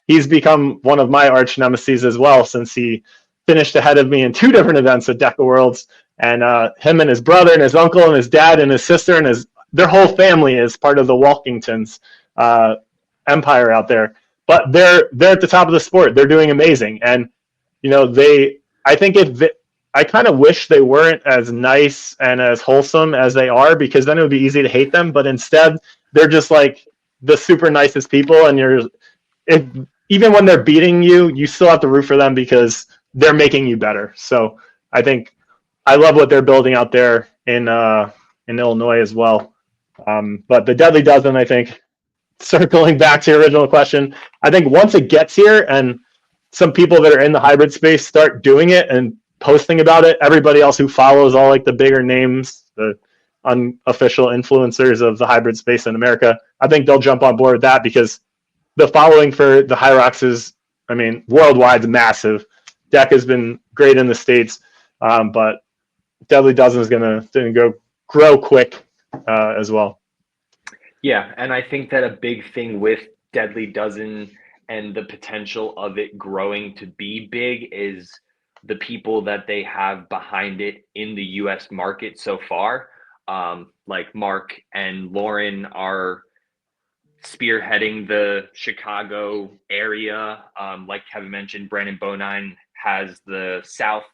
He's become one of my arch nemesis as well since he finished ahead of me in 2 different events at DEKA Worlds. And him and his brother and his uncle and his dad and his sister and their whole family is part of the Walkingtons empire out there. But they're at the top of the sport. They're doing amazing. And, I kind of wish they weren't as nice and as wholesome as they are, because then it would be easy to hate them. But instead, they're just like the super nicest people. And even when they're beating you, you still have to root for them because they're making you better. So I think I love what they're building out there in Illinois as well. But the Deadly Dozen, I think, circling back to your original question, I think once it gets here and some people that are in the hybrid space start doing it and posting about it, everybody else who follows all the bigger names, the unofficial influencers of the hybrid space in America, I think they'll jump on board with that because the following for the HYROX is, worldwide massive. DEKA has been great in the States, but Deadly Dozen is going to grow quick as well. Yeah, and I think that a big thing with Deadly Dozen and the potential of it growing to be big is the people that they have behind it in the US market so far. Like Mark and Lauren are spearheading the Chicago area. Like Kevin mentioned, Brandon Bonine has the South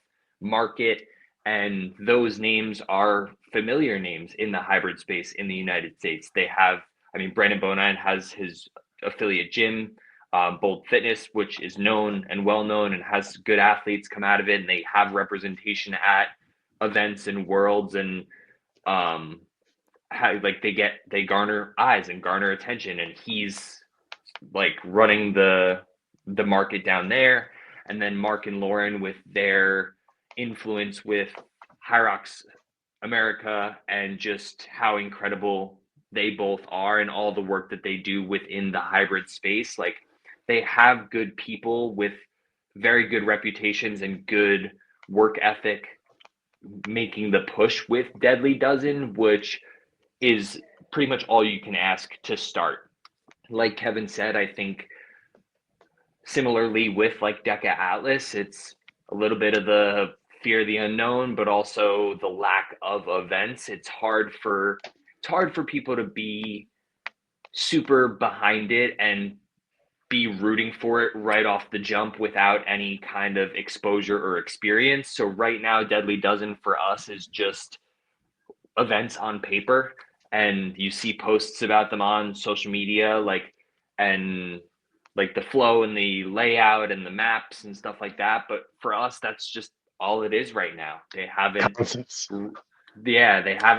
market, and those names are familiar names in the hybrid space in the United States. They have, I mean, Brandon Bonine has his affiliate gym, Bold Fitness, which is known and well known and has good athletes come out of it, and they have representation at events and worlds, and how like they garner eyes and garner attention, and he's like running the market down there. And then Mark and Lauren with their influence with HYROX America and just how incredible they both are and all the work that they do within the hybrid space. Like, they have good people with very good reputations and good work ethic making the push with Deadly Dozen, which is pretty much all you can ask to start. Like Kevin said, I think similarly with like DEKA-Atlas, it's a little bit of the fear of the unknown, but also the lack of events. It's hard for people to be super behind it and be rooting for it right off the jump without any kind of exposure or experience. So right now, Deadly Dozen for us is just events on paper, and you see posts about them on social media, and the flow and the layout and the maps and stuff like that. But for us, that's just all it is right now. They haven't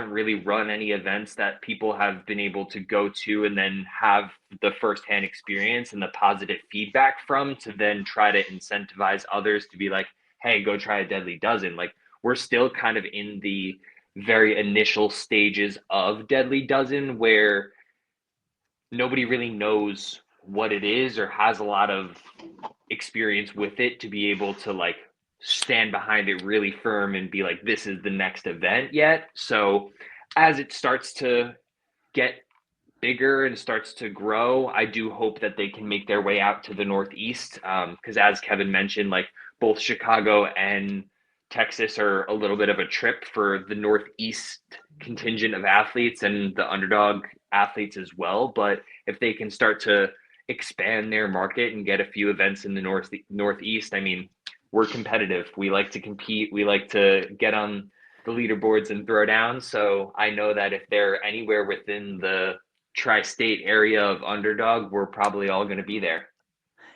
really run any events that people have been able to go to and then have the firsthand experience and the positive feedback from, to then try to incentivize others to be like, hey, go try a Deadly Dozen. Like, we're still kind of in the very initial stages of Deadly Dozen, where nobody really knows what it is or has a lot of experience with it to be able to like stand behind it really firm and be like, this is the next event yet. So as it starts to get bigger and starts to grow, I do hope that they can make their way out to the Northeast, because as Kevin mentioned, like, both Chicago and Texas are a little bit of a trip for the Northeast contingent of athletes and the underdog athletes as well. But if they can start to expand their market and get a few events in the Northeast, I mean, we're competitive. We like to compete. We like to get on the leaderboards and throw down. So I know that if they're anywhere within the tri-state area of underdog, we're probably all going to be there.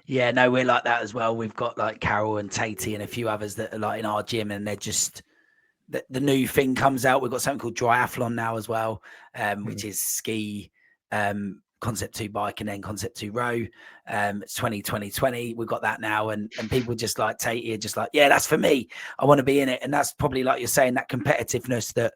Yeah, no, we're like that as well. We've got like Carol and Tatey and a few others that are like in our gym, and they're just the new thing comes out. We've got something called Triathlon now as well, which is ski, Concept 2 bike, and then Concept 2 row. It's 2020. We've got that now, and people just like Tatey are just like, yeah, that's for me. I want to be in it. And that's probably, like you're saying, that competitiveness that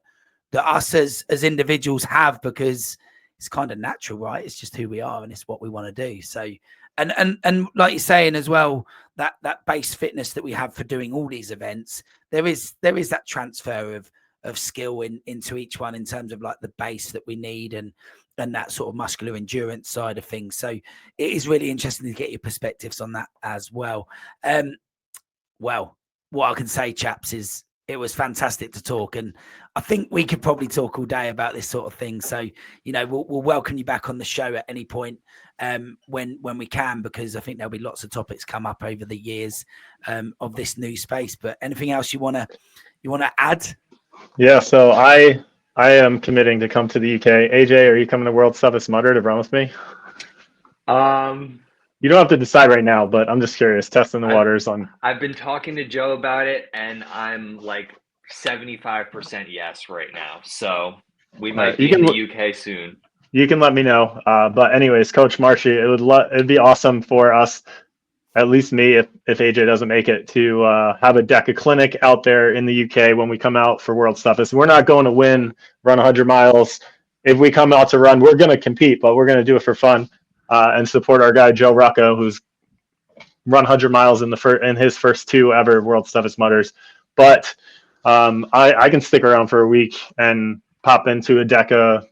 us as individuals have, because it's kind of natural, right? It's just who we are and it's what we want to do. So, and like you're saying as well, that base fitness that we have for doing all these events, there is that transfer of skill into each one in terms of like the base that we need and that sort of muscular endurance side of things. So it is really interesting to get your perspectives on that as well. Well, what I can say, chaps, is it was fantastic to talk, and I think we could probably talk all day about this sort of thing. So, we'll welcome you back on the show at any point when we can, because I think there'll be lots of topics come up over the years of this new space. But anything else you want to add? Yeah, so I am committing to come to the UK. AJ, are you coming to World's Toughest Mudder to run with me? You don't have to decide right now, but I'm just curious, testing the waters on. I've been talking to Joe about it, and I'm like 75% yes right now. So we might be in the UK soon. You can let me know. But anyways, Coach Marshy, it'd be awesome for us, at least me, if AJ doesn't make it, to have a DEKA clinic out there in the UK when we come out for World's Toughest. We're not going to run 100 miles. If we come out to run, we're going to compete, but we're going to do it for fun and support our guy Joe Rucco, who's run 100 miles in his first 2 ever World's Toughest Mudders. But I can stick around for a week and pop into a DEKA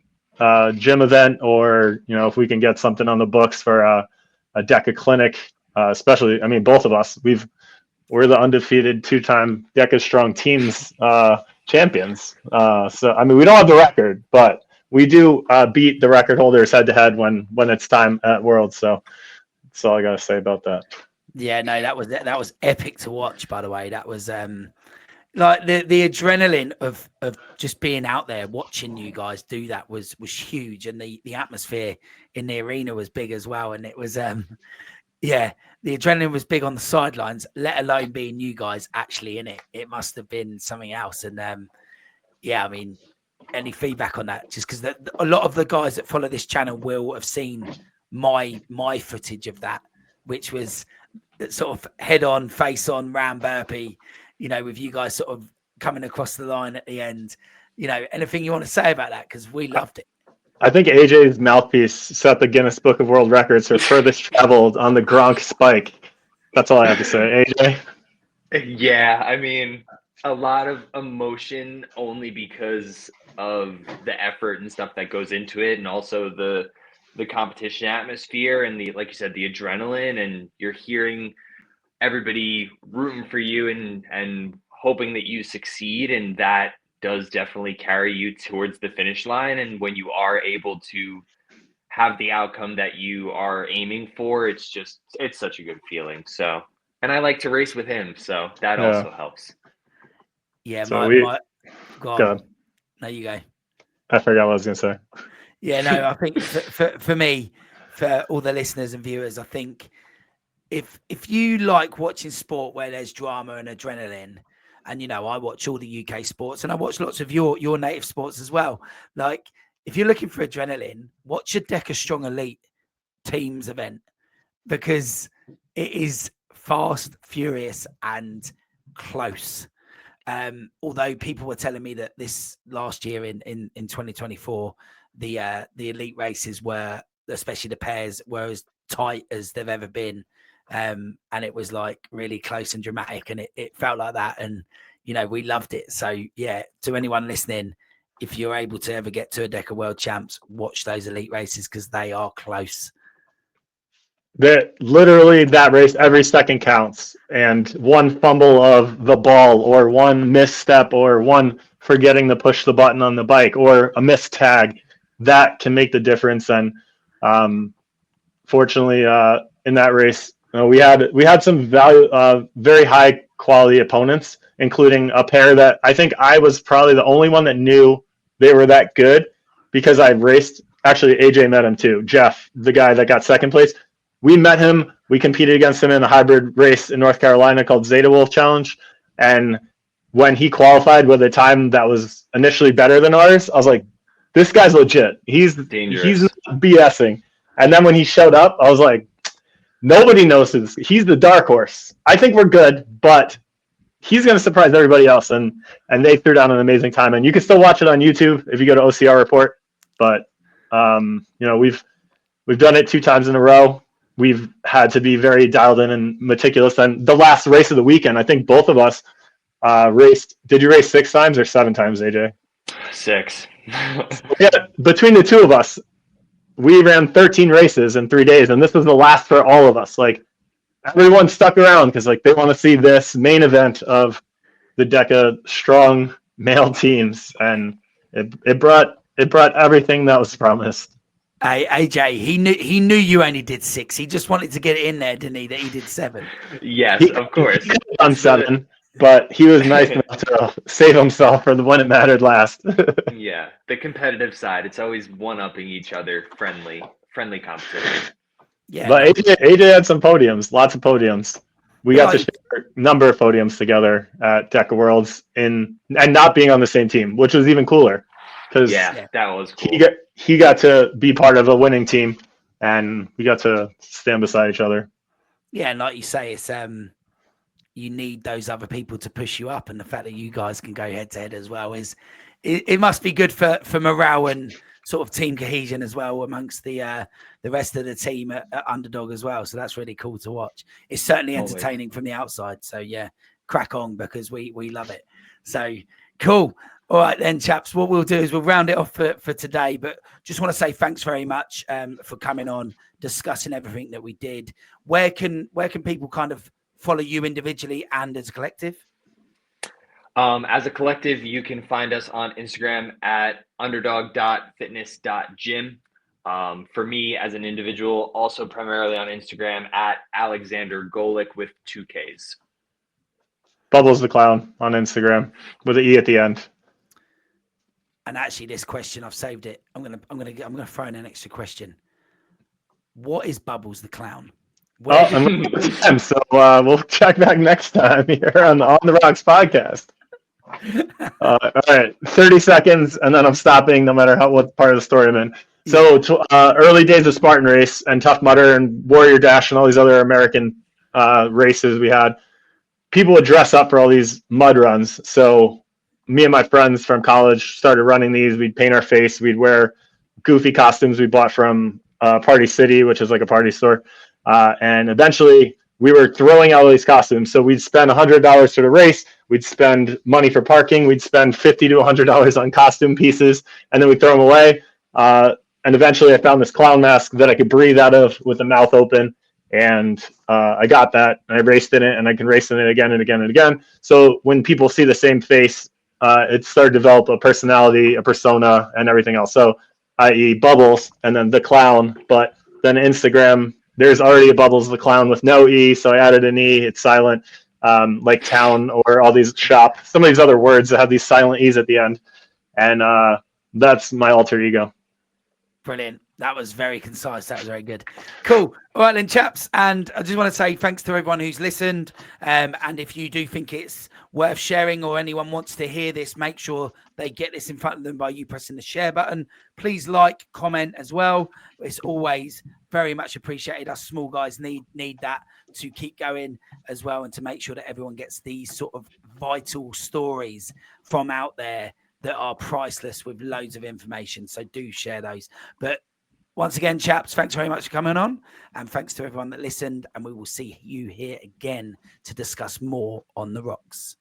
gym event, or if we can get something on the books for a DEKA clinic, especially, I mean, both of us, we're the undefeated 2-time DEKA-Strong teams champions. So, I mean, we don't have the record, but we do beat the record holders head to head when it's time at Worlds. So that's all I got to say about that. Yeah, no, that was epic to watch, by the way. That was like the adrenaline of just being out there watching you guys do that was huge, and the atmosphere in the arena was big as well. And it was yeah, the adrenaline was big on the sidelines, let alone being you guys actually in it. It must have been something else. And yeah, I mean, any feedback on that? Just because a lot of the guys that follow this channel will have seen my footage of that, which was sort of head on, face on, round burpee, you know, with you guys sort of coming across the line at the end. You know, anything you want to say about that? Because we loved it. I think AJ's mouthpiece set the Guinness Book of World Records for furthest traveled on the Gronk spike. That's all I have to say. AJ? Yeah, I mean, a lot of emotion only because of the effort and stuff that goes into it, and also the competition atmosphere and the, like you said, the adrenaline, and you're hearing everybody rooting for you and hoping that you succeed, and that does definitely carry you towards the finish line. And when you are able to have the outcome that you are aiming for, it's such a good feeling. So, and I like to race with him, so that also helps. Yeah, so go on. There you go. I forgot what I was gonna say. Yeah, no, I think for me, for all the listeners and viewers, I think if you like watching sport where there's drama and adrenaline, and you know, I watch all the UK sports and I watch lots of your native sports as well. Like, if you're looking for adrenaline, watch a DEKA-Strong Elite teams event, because it is fast, furious, and close. Although people were telling me that this last year in 2024, the elite races were, especially the pairs, were as tight as they've ever been. And it was like really close and dramatic, and it felt like that. And, you know, we loved it. So yeah, to anyone listening, if you're able to ever get to a DEKA World Champs, watch those elite races, because they are close. Literally that race, every second counts, and one fumble of the ball or one misstep or one forgetting to push the button on the bike or a missed tag, that can make the difference. And fortunately, in that race, we had some very high quality opponents, including a pair that I think I was probably the only one that knew they were that good, because I raced. Actually, AJ met him too. Jeff, the guy that got second place. We met him. We competed against him in a hybrid race in North Carolina called Zeta Wolf Challenge. And when he qualified with a time that was initially better than ours, I was like, this guy's legit. He's dangerous. He's not BSing. And then when he showed up, I was like, nobody knows this. He's the dark horse. I think we're good, but he's going to surprise everybody else. And they threw down an amazing time. And you can still watch it on YouTube if you go to OCR Report. But you know, we've done it 2 times in a row. We've had to be very dialed in and meticulous. And the last race of the weekend, I think both of us raced. Did you race 6 times or 7 times, AJ? 6. Yeah, between the 2 of us, we ran 13 races in 3 days, and this was the last for all of us. Like, everyone stuck around because like they want to see this main event of the DEKA-Strong male teams, and it brought everything that was promised. Hey, AJ, he knew you only did 6. He just wanted to get it in there, didn't he? That he did 7. Yes, of course. He could have done 7, but he was nice enough to save himself for the when it mattered last. Yeah, the competitive side. It's always one-upping each other, friendly competition. Yeah, but AJ had some podiums, lots of podiums. We got to share a number of podiums together at DEKA Worlds, and not being on the same team, which was even cooler. Because that was cool. He got to be part of a winning team, and we got to stand beside each other. Yeah, and like you say, it's you need those other people to push you up, and the fact that you guys can go head to head as well it must be good for morale and sort of team cohesion as well amongst the rest of the team at Underdog as well. So that's really cool to watch. It's certainly entertaining from the outside. So yeah, crack on, because we love it. So cool. All right then, chaps. What we'll do is we'll round it off for today. But just want to say thanks very much for coming on, discussing everything that we did. Where can people kind of follow you individually and as a collective? As a collective, you can find us on Instagram at underdog.fitness.gym. For me as an individual, also primarily on Instagram at Alexander Golick with 2 Ks. Bubbles the Clown on Instagram with an E at the end. And actually, this question, I've saved it. I'm gonna throw in an extra question. What is Bubbles the Clown? So we'll check back next time here on the Rocks podcast. All right, 30 seconds, and then I'm stopping no matter what part of the story I'm in. So early days of Spartan Race and Tough Mudder and Warrior Dash and all these other American races we had, people would dress up for all these mud runs. So me and my friends from college started running these. We'd paint our face. We'd wear goofy costumes we bought from Party City, which is like a party store. And eventually we were throwing out all these costumes. So we'd spend $100 for the race. We'd spend money for parking. We'd spend $50 to $100 on costume pieces, and then we'd throw them away. And eventually I found this clown mask that I could breathe out of with the mouth open. And I got that, and I raced in it, and I can race in it again and again and again. So when people see the same face, it started to develop a personality, a persona, and everything else. So, i.e. Bubbles, and then the clown. But then Instagram, there's already a Bubbles the Clown with no E, so I added an E. It's silent, like town or all these shop. Some of these other words that have these silent E's at the end. And that's my alter ego. Brilliant. That was very concise. That was very good. Cool. All right then, chaps. And I just want to say thanks to everyone who's listened. And if you do think it's worth sharing or anyone wants to hear this, make sure they get this in front of them by you pressing the share button. Please like, comment as well. It's always very much appreciated. Us small guys need that to keep going as well, and to make sure that everyone gets these sort of vital stories from out there that are priceless with loads of information. So do share those. But once again, chaps, thanks very much for coming on, and thanks to everyone that listened, and we will see you here again to discuss more on the rocks.